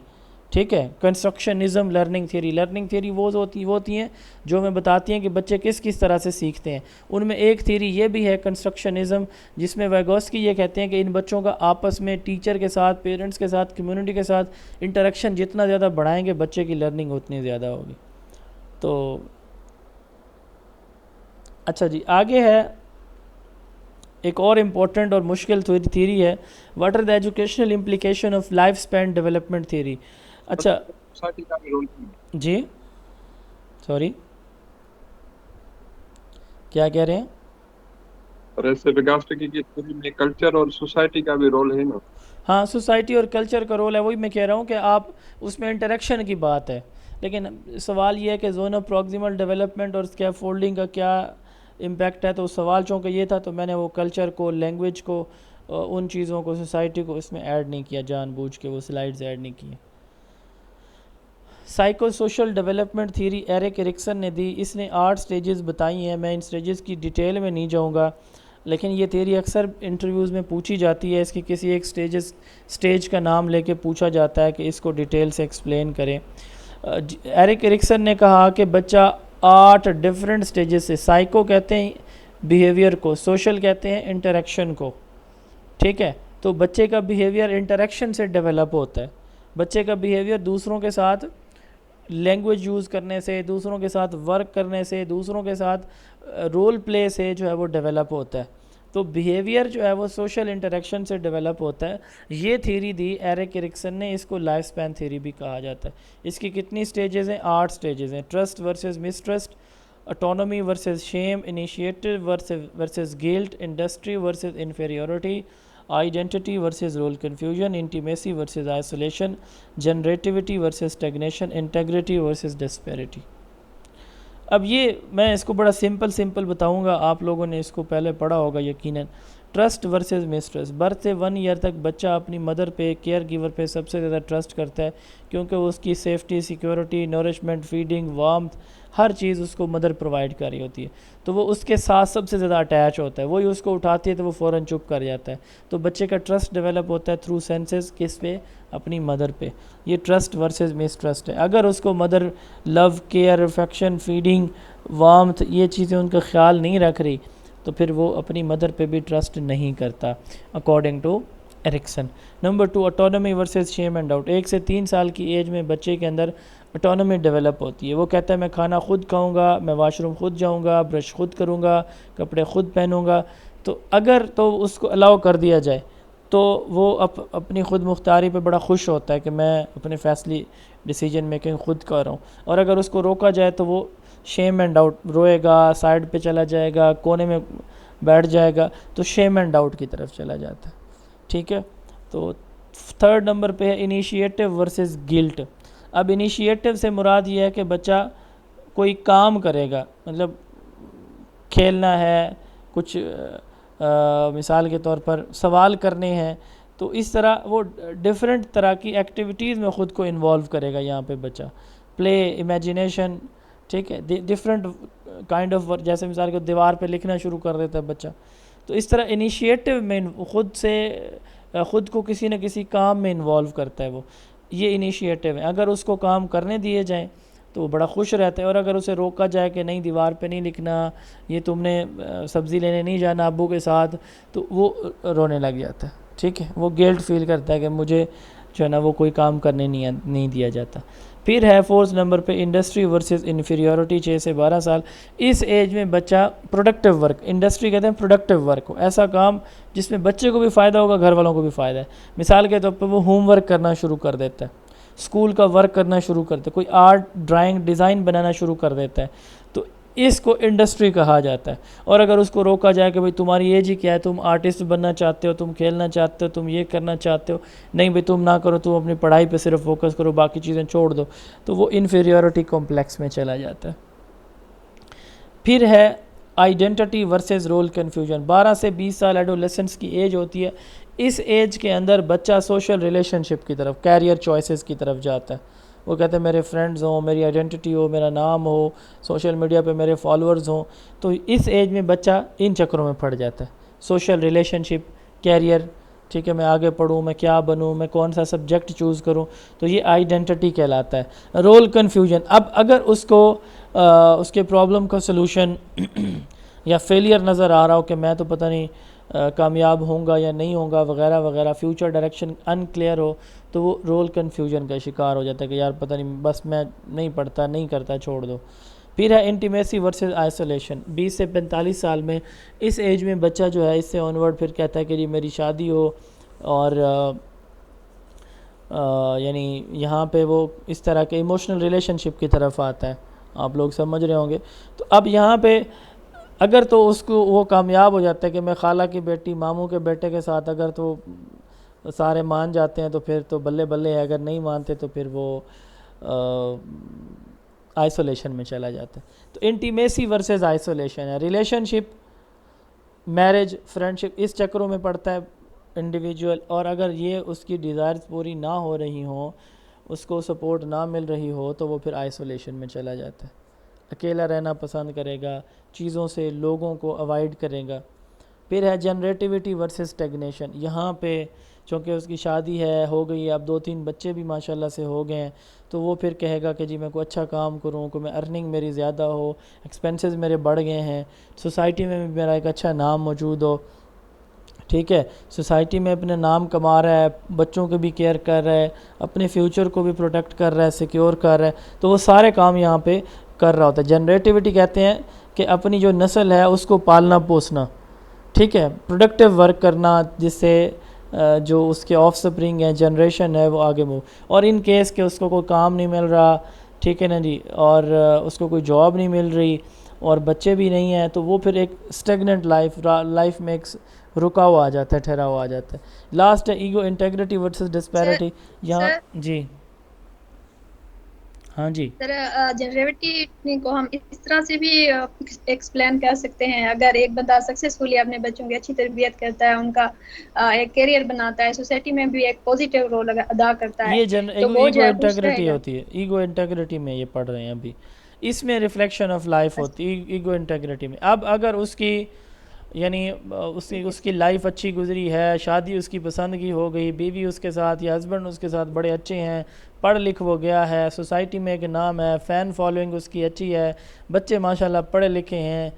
[SPEAKER 1] ٹھیک ہے، کنسٹرکشنزم لرننگ تھیری وہ ہوتی ہیں جو ہمیں بتاتی ہیں کہ بچے کس طرح سے سیکھتے ہیں۔ ان میں ایک تھیری یہ بھی ہے کنسٹرکشنزم، جس میں ویگوسکی یہ کہتے ہیں کہ ان بچوں کا آپس میں ٹیچر کے ساتھ، پیرنٹس کے ساتھ، کمیونٹی کے ساتھ انٹریکشن جتنا زیادہ بڑھائیں گے بچے کی لرننگ اتنی زیادہ ہوگی۔ تو اچھا جی، آگے ہے ایک اور امپورٹنٹ اور مشکل تھیری ہے، what are the educational implication of life span development theory. اچھا جی، سوری کیا کہہ رہے ہیں؟
[SPEAKER 6] اور ایسے ویگاسٹکی کی تھیوری میں کلچر اور سوسائٹی کا بھی رول ہے نا؟
[SPEAKER 1] ہاں، سوسائٹی اور کلچر کا رول ہے، وہی میں کہہ رہا ہوں کہ آپ اس میں انٹریکشن کی بات ہے، لیکن سوال یہ ہے کہ زونو پروگزیمل ڈیولپمنٹ اور اسکیپ فولڈنگ کا کیا امپیکٹ ہے۔ تو سوال چونکہ یہ تھا تو میں نے وہ کلچر کو، لینگویج کو، ان چیزوں کو، سوسائٹی کو اس میں ایڈ نہیں کیا، جان بوجھ کے وہ سلائیڈز ایڈ نہیں کی۔ Psycho social development theory Erik Erikson نے دی، اس نے 8 سٹیجز بتائی ہیں، میں ان سٹیجز کی ڈیٹیل میں نہیں جاؤں گا، لیکن یہ تھیری اکثر انٹرویوز میں پوچھی جاتی ہے، اس کی کسی ایک سٹیج کا نام لے کے پوچھا جاتا ہے کہ اس کو ڈیٹیل سے ایکسپلین کریں۔ ایرک ایرکسن نے کہا کہ بچہ 8 ڈیفرنٹ سٹیجز سے، سائیکو کہتے ہیں بیہیویئر کو، سوشل کہتے ہیں انٹریکشن کو، ٹھیک ہے۔ تو بچے کا بیہیویئر انٹریکشن سے ڈیولپ ہوتا ہے، بچے کا بیہیویئر دوسروں کے ساتھ لینگویج یوز کرنے سے، دوسروں کے ساتھ ورک کرنے سے، دوسروں کے ساتھ رول پلے سے جو ہے وہ ڈیولپ ہوتا ہے۔ تو بیہیویئر جو ہے وہ سوشل انٹریکشن سے ڈیولپ ہوتا ہے۔ یہ تھیری دی ایرک ایرکسن نے، اس کو لائف سپین تھیری بھی کہا جاتا ہے۔ اس کی کتنی سٹیجز ہیں؟ 8 سٹیجز ہیں۔ Trust versus mistrust, autonomy versus shame, initiative versus guilt, industry versus inferiority, identity versus role confusion, intimacy versus isolation, generativity versus stagnation, integrity versus disparity. اب یہ میں اس کو بڑا سمپل بتاؤں گا، آپ لوگوں نے اس کو پہلے پڑھا ہوگا یقیناً۔ ٹرسٹ ورسز مسٹرسٹ، برتھ سے 1 ایئر تک بچہ اپنی مدر پہ، کیئر گیور پہ سب سے زیادہ ٹرسٹ کرتا ہے، کیونکہ اس کی سیفٹی، سیکیورٹی، نورشمنٹ، فیڈنگ، وارمتھ، ہر چیز اس کو مدر پرووائڈ کر رہی ہوتی ہے، تو وہ اس کے ساتھ سب سے زیادہ اٹیچ ہوتا ہے، وہی اس کو اٹھاتی ہے تو وہ فوراً چپ کر جاتا ہے۔ تو بچے کا ٹرسٹ ڈیولپ ہوتا ہے تھرو سینسز، کس پہ؟ اپنی مدر پہ۔ یہ ٹرسٹ ورسز مسٹرسٹ ہے۔ اگر اس کو مدر لو، کیئر، افیکشن، فیڈنگ، وارمتھ، یہ چیزیں ان کا خیال نہیں رکھ رہی تو پھر وہ اپنی مدر پہ بھی ٹرسٹ نہیں کرتا، according to Erikson. Number 2 autonomy versus shame and doubt. 1 سے 3 سال کی ایج میں بچے کے اندر آٹونومی ڈیولپ ہوتی ہے. وہ کہتا ہے میں کھانا خود کھاؤں گا, میں واش روم خود جاؤں گا, برش خود کروں گا, کپڑے خود پہنوں گا. تو اگر تو اس کو الاؤ کر دیا جائے تو وہ اپنی خود مختاری پہ بڑا خوش ہوتا ہے کہ میں اپنے فیصلے ڈیسیجن میکنگ خود کر رہا ہوں. اور اگر اس کو روکا جائے تو وہ شیم اینڈ ڈاؤٹ, روئے گا, سائڈ پہ چلا جائے گا, کونے میں بیٹھ جائے گا, تو شیم اینڈ ڈاؤٹ کی طرف چلا جاتا ہے. ٹھیک ہے. تو 3rd نمبر پہ ہے انیشیٹو ورسز گلٹ. اب انیشیٹو سے مراد یہ ہے کہ بچہ کوئی کام کرے گا, مطلب کھیلنا ہے, کچھ مثال کے طور پر سوال کرنے ہیں, تو اس طرح وہ ڈیفرنٹ طرح کی ایکٹیویٹیز میں خود کو انوالو کرے گا یہاں پہ بچہ. پلے, امیجینیشن, ٹھیک ہے, ڈفرینٹ کائنڈ آف ورک, جیسے مثال کے دیوار پہ لکھنا شروع کر دیتا ہے بچہ. تو اس طرح انیشیٹو میں خود کو کسی نہ کسی کام میں انوالو کرتا ہے وہ, یہ انیشیٹو ہے. اگر اس کو کام کرنے دیے جائیں تو وہ بڑا خوش رہتا ہے, اور اگر اسے روکا جائے کہ نہیں دیوار پہ نہیں لکھنا, یہ تم نے سبزی لینے نہیں جانا ابو کے ساتھ, تو وہ رونے لگ جاتا ہے. ٹھیک ہے, وہ گلٹ فیل کرتا ہے کہ مجھے جو ہے نا وہ کوئی کام کرنے نہیں دیا جاتا. پھر ہے 4th نمبر پہ انڈسٹری ورسز انفیریورٹی. 6 سے 12 سال. اس ایج میں بچہ پروڈکٹیو ورک, انڈسٹری کہتے ہیں پروڈکٹیو ورک, ایسا کام جس میں بچے کو بھی فائدہ ہوگا, گھر والوں کو بھی فائدہ ہے. مثال کے طور پہ وہ ہوم ورک کرنا شروع کر دیتا ہے, اسکول کا ورک کرنا شروع کرتا ہے, کوئی آرٹ, ڈرائنگ, ڈیزائن بنانا شروع کر دیتا ہے, تو اس کو انڈسٹری کہا جاتا ہے. اور اگر اس کو روکا جائے کہ بھئی تمہاری ایج ہی کیا ہے, تم آرٹسٹ بننا چاہتے ہو, تم کھیلنا چاہتے ہو, تم یہ کرنا چاہتے ہو, نہیں بھئی تم نہ کرو, تم اپنی پڑھائی پہ صرف فوکس کرو, باقی چیزیں چھوڑ دو, تو وہ انفیریورٹی کمپلیکس میں چلا جاتا ہے. پھر ہے آئیڈینٹی ورسز رول کنفیوژن. 12 سے 20 سال ایڈولیسنس کی ایج ہوتی ہے. اس ایج کے اندر بچہ سوشل ریلیشن شپ کی طرف, کیریئر چوائسز کی طرف جاتا ہے. وہ کہتے ہیں میرے فرینڈز ہوں, میری آئیڈینٹی ہو, میرا نام ہو, سوشل میڈیا پہ میرے فالوورز ہوں. تو اس ایج میں بچہ ان چکروں میں پڑ جاتا ہے, سوشل ریلیشن شپ, کیریئر, ٹھیک ہے, میں آگے پڑھوں, میں کیا بنوں, میں کون سا سبجیکٹ چوز کروں, تو یہ آئیڈینٹی کہلاتا ہے. Role confusion. اب اگر اس کو اس کے پرابلم کا سلوشن یا فیلئر نظر آ رہا ہو کہ میں تو پتہ نہیں کامیاب ہوں گا یا نہیں ہوں گا وغیرہ وغیرہ, فیوچر ڈائریکشن ان کلیئر ہو, تو وہ رول کنفیوژن کا شکار ہو جاتا ہے کہ یار پتہ نہیں, بس میں نہیں پڑھتا, نہیں کرتا, چھوڑ دو. پھر ہے انٹیمیسی ورسز آئسولیشن. 20 سے 45 سال میں, اس ایج میں بچہ جو ہے اس سے آنورڈ پھر کہتا ہے کہ جی میری شادی ہو, اور یعنی یہاں پہ وہ اس طرح کے ایموشنل ریلیشن شپ کی طرف آتا ہے. آپ لوگ سمجھ رہے ہوں گے. تو اب یہاں پہ اگر تو اس کو وہ کامیاب ہو جاتا ہے کہ میں خالہ کی بیٹی, ماموں کے بیٹے کے ساتھ, اگر تو سارے مان جاتے ہیں تو پھر تو بلے بلے ہے, اگر نہیں مانتے تو پھر وہ آئسولیشن میں چلا جاتا ہے. تو انٹیمیسی ورسز آئسولیشن ہے. ریلیشن شپ, میرج, فرینڈ شپ, اس چکروں میں پڑتا ہے انڈیویجول. اور اگر یہ اس کی ڈیزائرز پوری نہ ہو رہی ہوں, اس کو سپورٹ نہ مل رہی ہو, تو وہ پھر آئسولیشن میں چلا جاتا ہے. اکیلا رہنا پسند کرے گا, چیزوں سے, لوگوں کو اوائڈ کرے گا. پھر ہے جنریٹیوٹی ورسز اسٹیگنیشن. یہاں پہ چونکہ اس کی شادی ہے, ہو گئی ہے, اب 2-3 بچے بھی ماشاءاللہ سے ہو گئے ہیں, تو وہ پھر کہے گا کہ جی میں کوئی اچھا کام کروں, کہ میں ارننگ میری زیادہ ہو, ایکسپینسز میرے بڑھ گئے ہیں, سوسائٹی میں بھی میرا ایک اچھا نام موجود ہو. ٹھیک ہے, سوسائٹی میں اپنے نام کما رہا ہے, بچوں کو بھی کیئر کر رہا ہے, اپنے فیوچر کو بھی پروٹیکٹ کر رہا ہے, سیکیور کر رہا ہے, تو وہ سارے کام یہاں پہ کر رہا ہوتا ہے. جنریٹیوٹی کہتے ہیں کہ اپنی جو نسل ہے اس کو پالنا پوسنا, ٹھیک ہے, پروڈکٹیو ورک کرنا, جس سے جو اس کے آف سپرنگ ہے, جنریشن ہے, وہ آگے موو. اور ان کیس کہ اس کو کوئی کام نہیں مل رہا, ٹھیک ہے نا جی, اور اس کو کوئی جاب نہیں مل رہی, اور بچے بھی نہیں ہیں, تو وہ پھر ایک اسٹیگننٹ لائف میں ایک رکا ہوا آ جاتا ہے, ٹھہرا ہوا آ جاتا ہے. لاسٹ ہے ایگو انٹیگریٹی ورسز ڈسپیرٹی. یہاں جی ہاں جی
[SPEAKER 2] سر, جنریٹی کو ہم اس طرح سے بھی ایکسپلین کر سکتے ہیں. اگر ایک بندہ سکسیسفلی اپنے بچوں کی اچھی تربیت کرتا ہے, ان کا ایک کیریئر بناتا ہے, سوسائٹی میں بھی ایک پازیٹیو رول ادا کرتا ہے,
[SPEAKER 1] یہ
[SPEAKER 2] تو وہ جو
[SPEAKER 1] ایگو
[SPEAKER 2] ہے خوش رہے
[SPEAKER 1] انٹیگریٹی
[SPEAKER 2] گا.
[SPEAKER 1] ہوتی ہے. ایگو انٹیگریٹی میں یہ پڑھ رہے ہیں ابھی, اس میں ریفلیکشن آف لائف ہوتی ہے ایگو انٹیگریٹی میں. اب اگر اس کی یعنی اس کی لائف اچھی گزری ہے, شادی اس کی پسند کی ہو گئی, بیوی اس کے ساتھ یا ہسبینڈ اس کے ساتھ بڑے اچھے ہیں, پڑھ لکھ وہ گیا ہے, سوسائٹی میں ایک نام ہے, فین فالوئنگ اس کی اچھی ہے, بچے ماشاءاللہ پڑھے لکھے ہیں,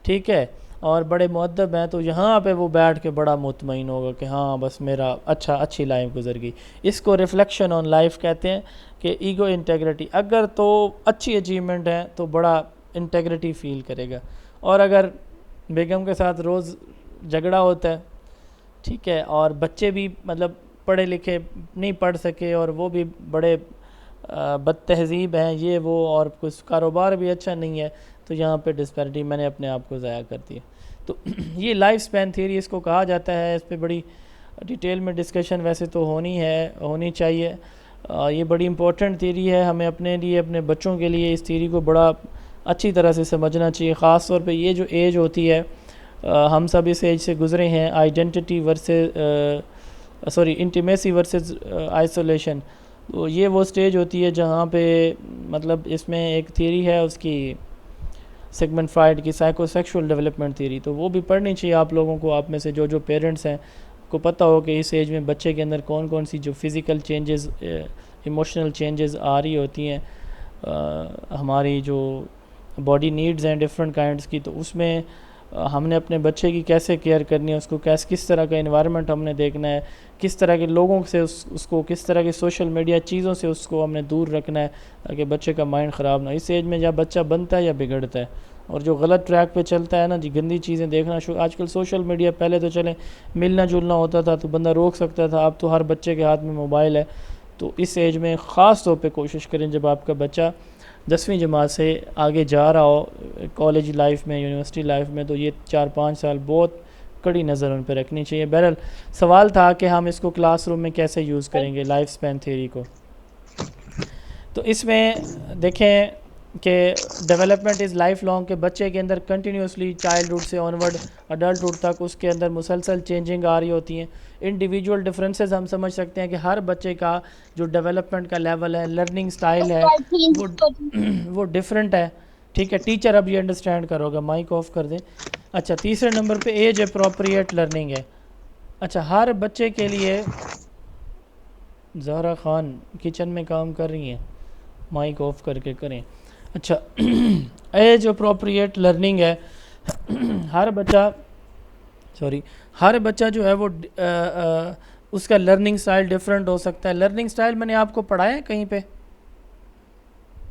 [SPEAKER 1] ٹھیک ہے, اور بڑے مؤدب ہیں تو یہاں پہ وہ بیٹھ کے بڑا مطمئن ہوگا کہ ہاں بس میرا اچھی لائف گزر گئی. اس کو ریفلیکشن آن لائف کہتے ہیں کہ ایگو انٹیگریٹی. اگر تو اچھی اچیومنٹ ہے تو بڑا انٹیگریٹی فیل کرے گا, اور اگر بیگم کے ساتھ روز جھگڑا ہوتا ہے, ٹھیک ہے, اور بچے بھی مطلب پڑھے لکھے نہیں پڑھ سکے اور وہ بھی بڑے بد تہذیب ہیں یہ وہ, اور کچھ کاروبار بھی اچھا نہیں ہے, تو یہاں پہ ڈسپیرٹی میں نے اپنے آپ کو ضائع کر دیا. تو یہ لائف سپین تھیوری اس کو کہا جاتا ہے. اس پہ بڑی ڈیٹیل میں ڈسکشن ویسے تو ہونی چاہیے. یہ بڑی امپورٹنٹ تھیوری ہے, ہمیں اپنے لیے اپنے بچوں کے لیے اس تھیوری کو بڑا اچھی طرح سے سمجھنا چاہیے. خاص طور پہ یہ جو ایج ہوتی ہے, ہم سب اس ایج سے گزرے ہیں, آئیڈینٹی انٹیمیسی ورسز آئسولیشن. تو یہ وہ سٹیج ہوتی ہے جہاں پہ مطلب اس میں ایک تھیوری ہے اس کی سیگمنٹ فرائڈ کی سائیکو سیکشول ڈیولپمنٹ تھیوری, تو وہ بھی پڑھنی چاہیے آپ لوگوں کو. آپ میں سے جو پیرنٹس ہیں کو پتہ ہو کہ اس ایج میں بچے کے اندر کون کون سی جو فزیکل چینجز, ایموشنل چینجز آ رہی ہوتی ہیں, ہماری جو باڈی نیڈز ہیں ڈفرینٹ کائنڈس کی, تو اس میں ہم نے اپنے بچے کی کیسے کیئر کرنی ہے, اس کو کس طرح کا انوائرمنٹ ہم نے دیکھنا ہے, کس طرح کے لوگوں سے اس کو کس طرح کے سوشل میڈیا چیزوں سے اس کو ہم نے دور رکھنا ہے تاکہ بچے کا مائنڈ خراب نہ ہو. اس ایج میں یا بچہ بنتا ہے یا بگڑتا ہے, اور جو غلط ٹریک پہ چلتا ہے نا جی, گندی چیزیں دیکھنا آج کل سوشل میڈیا, پہلے تو چلیں ملنا جلنا ہوتا تھا تو بندہ روک سکتا تھا, اب تو ہر بچے کے ہاتھ میں موبائل ہے. تو اس ایج میں خاص طور پہ کوشش کریں جب آپ کا بچہ 10ویں جماعت سے آگے جا رہا ہو کالج لائف میں, یونیورسٹی لائف میں, تو یہ 4-5 سال بہت کڑی نظر ان پہ رکھنی چاہیے. بہرحال سوال تھا کہ ہم اس کو کلاس روم میں کیسے یوز کریں گے لائف سپین تھیوری کو. تو اس میں دیکھیں کہ ڈیولپمنٹ از لائف لانگ, کہ بچے کے اندر کنٹینیوسلی چائلڈہڈ سے آنورڈ اڈلٹہڈ تک اس کے اندر مسلسل چینجنگ آ رہی ہوتی ہیں. انڈیویجول ڈفرینسز ہم سمجھ سکتے ہیں کہ ہر بچے کا جو ڈیولپمنٹ کا لیول ہے, لرننگ سٹائل ہے, وہ ڈفرینٹ ہے. ٹھیک ہے, ٹیچر اب یہ انڈرسٹینڈ کرو گا, مائک آف کر دیں. اچھا, تیسرے نمبر پہ ایج اپروپریٹ لرننگ ہے. اچھا, ہر بچے کے لیے, زہرا خان کچن میں کام کر رہی ہیں, مائک آف کر کے کریں. اچھا, ایج اپروپریٹ لرننگ ہے. ہر بچہ جو ہے وہ اس کا لرننگ سٹائل ڈیفرنٹ ہو سکتا ہے. لرننگ سٹائل میں نے آپ کو پڑھایا ہے کہیں پہ؟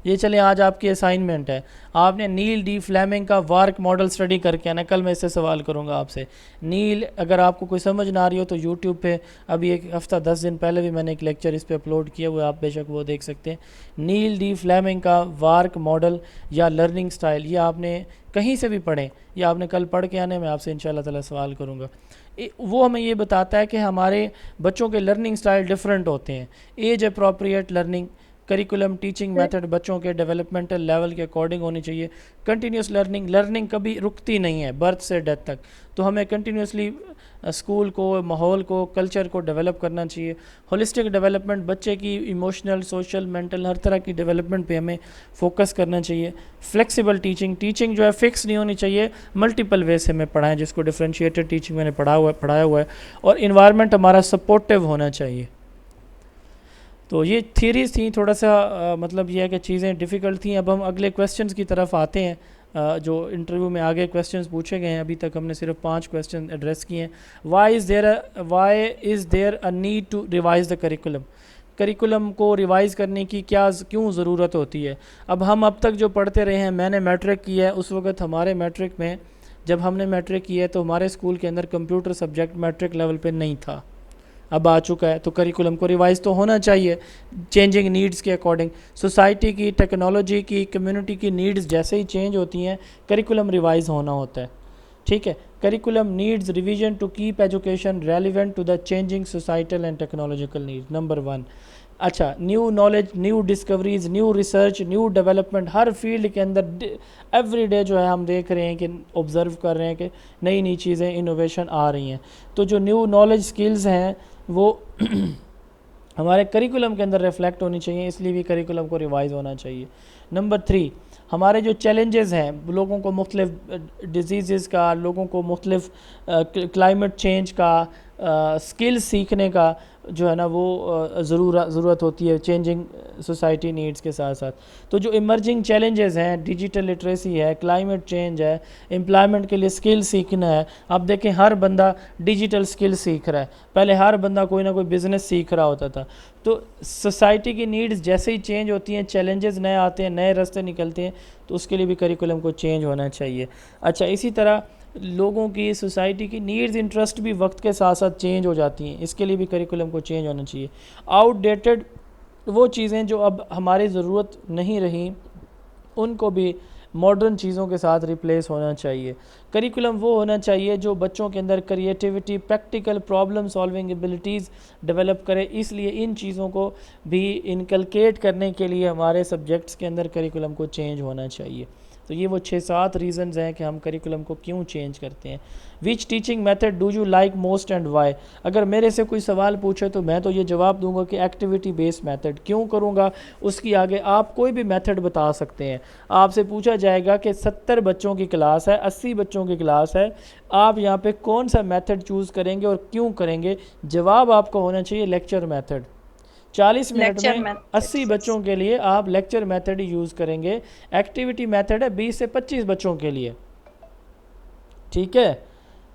[SPEAKER 1] یہ چلیں آج آپ کی اسائنمنٹ ہے, آپ نے نیل ڈی فلیمنگ کا وارک ماڈل اسٹڈی کر کے آنا. کل میں اس سے سوال کروں گا آپ سے. نیل, اگر آپ کو کوئی سمجھ نہ آ رہی ہو تو یوٹیوب پہ ابھی ایک ہفتہ 10 دن پہلے بھی میں نے ایک لیکچر اس پہ اپلوڈ کیا ہوا ہے, آپ بے شک وہ دیکھ سکتے ہیں. نیل ڈی فلیمنگ کا وارک ماڈل یا لرننگ سٹائل, یہ آپ نے کہیں سے بھی پڑھیں یا آپ نے کل پڑھ کے آنے, میں آپ سے انشاءاللہ تعالی سوال کروں گا. وہ ہمیں یہ بتاتا ہے کہ ہمارے بچوں کے لرننگ سٹائل ڈیفرنٹ ہوتے ہیں. Age appropriate learning, curriculum teaching method بچوں کے ڈیولپمنٹل لیول کے اکارڈنگ ہونی چاہیے. کنٹینیوس لرننگ کبھی رکتی نہیں ہے برتھ سے ڈیتھ تک, تو ہمیں کنٹینیوسلی اسکول کو, ماحول کو, کلچر کو ڈیولپ کرنا چاہیے. ہولسٹک ڈیولپمنٹ, بچے کی ایموشنل, سوشل, مینٹل ہر طرح کی ڈیولپمنٹ پہ ہمیں فوکس کرنا چاہیے. فلیکسیبل ٹیچنگ جو ہے فکس نہیں ہونی چاہیے, ملٹیپل وے سے ہمیں پڑھائیں, جس کو ڈفرینشیٹڈ ٹیچنگ میں نے پڑھایا ہوا ہے. اور انوائرمنٹ ہمارا سپورٹیو ہونا چاہیے. تو یہ تھیریز تھیں, تھوڑا سا مطلب یہ ہے کہ چیزیں ڈیفیکلٹ تھیں. اب ہم اگلے کویسچنز کی طرف آتے ہیں. جو انٹرویو میں آگے کویسچنز پوچھے گئے ہیں, ابھی تک ہم نے صرف 5 کویسچن ایڈریس کیے ہیں. Why is there a need to revise the curriculum, curriculum کو ریوائز کرنے کی کیوں ضرورت ہوتی ہے. اب تک جو پڑھتے رہے ہیں, میں نے میٹرک کیا ہے, اس وقت ہمارے میٹرک میں, جب ہم نے میٹرک کیا ہے تو ہمارے اسکول کے اندر کمپیوٹر سبجیکٹ میٹرک لیول پہ نہیں تھا, اب آ چکا ہے. تو کریکولم کو ریوائز تو ہونا چاہیے چینجنگ نیڈز کے اکارڈنگ. سوسائٹی کی, ٹیکنالوجی کی, کمیونٹی کی نیڈز جیسے ہی چینج ہوتی ہیں, کریکولم ریوائز ہونا ہوتا ہے. ٹھیک ہے, curriculum needs revision to keep education relevant to the changing societal and technological needs. Number 1. اچھا, new knowledge, new discoveries, new research, new development, ہر فیلڈ کے اندر ایوری ڈے جو ہے ہم دیکھ رہے ہیں کہ آبزرو کر رہے ہیں کہ نئی چیزیں, انوویشن آ رہی ہیں. تو جو نیو نالج سکلز ہیں وہ ہمارے کریکولم کے اندر ریفلیکٹ ہونی چاہیے, اس لیے بھی کریکولم کو ریوائز ہونا چاہیے. نمبر 3, ہمارے جو چیلنجز ہیں, لوگوں کو مختلف ڈیزیزز کا, لوگوں کو مختلف کلائمیٹ چینج کا, سکل سیکھنے کا, جو ہے نا وہ ضرورت ہوتی ہے چینجنگ سوسائٹی نیڈز کے ساتھ ساتھ. تو جو ایمرجنگ چیلنجز ہیں ڈیجیٹل لٹریسی ہے, کلائمیٹ چینج ہے, امپلائمنٹ کے لیے سکل سیکھنا ہے. آپ دیکھیں ہر بندہ ڈیجیٹل سکل سیکھ رہا ہے, پہلے ہر بندہ کوئی نہ کوئی بزنس سیکھ رہا ہوتا تھا. تو سوسائٹی کی نیڈز جیسے ہی چینج ہوتی ہیں, چیلنجز نئے آتے ہیں, نئے راستے نکلتے ہیں, تو اس کے لیے بھی کریکولم کو چینج ہونا چاہیے. اچھا, اسی طرح لوگوں کی سوسائٹی کی نیڈز انٹرسٹ بھی وقت کے ساتھ ساتھ چینج ہو جاتی ہیں, اس کے لیے بھی کریکولم کو چینج ہونا چاہیے. آؤٹ ڈیٹڈ وہ چیزیں جو اب ہماری ضرورت نہیں رہیں ان کو بھی ماڈرن چیزوں کے ساتھ ریپلیس ہونا چاہیے. کریکولم وہ ہونا چاہیے جو بچوں کے اندر creativity, practical problem solving abilities develop کرے. اس لیے ان چیزوں کو بھی انکلکیٹ کرنے کے لیے ہمارے سبجیکٹس کے اندر کریکولم کو چینج ہونا چاہیے. تو یہ وہ 6-7 ریزنز ہیں کہ ہم کریکولم کو کیوں چینج کرتے ہیں. Which teaching method do you like most and why? اگر میرے سے کوئی سوال پوچھے تو میں تو یہ جواب دوں گا کہ ایکٹیویٹی بیس میتھڈ. کیوں کروں گا اس کی آگے آپ کوئی بھی میتھڈ بتا سکتے ہیں. آپ سے پوچھا جائے گا کہ 70 بچوں کی کلاس ہے, 80 بچوں کی کلاس ہے, آپ یہاں پہ کون سا میتھڈ چوز کریں گے اور کیوں کریں گے؟ جواب آپ کو ہونا چاہیے لیکچر میتھڈ. 40 منٹ میں 80 بچوں کے لیے آپ لیکچر میتھڈ ہی یوز کریں گے. ایکٹیویٹی میتھڈ ہے 20 سے 25 بچوں کے لیے, ٹھیک ہے.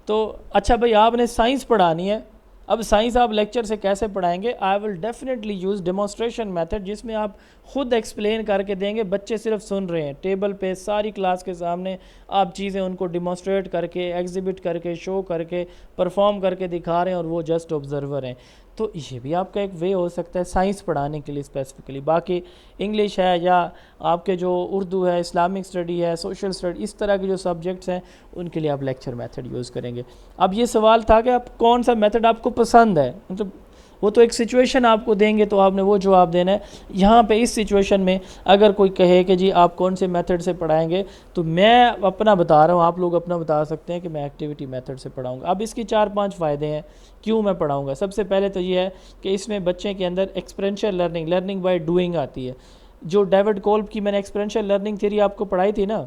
[SPEAKER 1] تو اچھا بھائی آپ نے سائنس پڑھانی ہے, اب سائنس آپ لیکچر سے کیسے پڑھائیں گے؟ I will definitely use demonstration method, جس میں آپ خود ایکسپلین کر کے دیں گے, بچے صرف سن رہے ہیں, ٹیبل پہ ساری کلاس کے سامنے آپ چیزیں ان کو ڈیمونسٹریٹ کر کے, ایگزیبٹ کر کے, شو کر کے, پرفارم کر کے دکھا رہے ہیں اور وہ جسٹ آبزرور ہیں. تو یہ بھی آپ کا ایک وے ہو سکتا ہے سائنس پڑھانے کے لیے اسپیسیفکلی. باقی انگلش ہے یا آپ کے جو اردو ہے, اسلامک اسٹڈی ہے, سوشل اسٹڈی, اس طرح کے جو سبجیکٹس ہیں ان کے لیے آپ لیکچر میتھڈ یوز کریں گے. اب یہ سوال تھا کہ آپ کون سا میتھڈ آپ کو پسند ہے, مطلب وہ تو ایک سچویشن آپ کو دیں گے تو آپ نے وہ جواب دینا ہے. یہاں پہ اس سچویشن میں اگر کوئی کہے کہ جی آپ کون سے میتھڈ سے پڑھائیں گے, تو میں اپنا بتا رہا ہوں, آپ لوگ اپنا بتا سکتے ہیں کہ میں ایکٹیویٹی میتھڈ سے پڑھاؤں گا. اب اس کی 4-5 فائدے ہیں کیوں میں پڑھاؤں گا. سب سے پہلے تو یہ ہے کہ اس میں بچے کے اندر ایکسپیرینشیل لرننگ بائی ڈوئنگ آتی ہے. جو ڈیوڈ کولب کی میں نے ایکسپیرینشیل لرننگ تھیوری آپ کو پڑھائی تھی نا,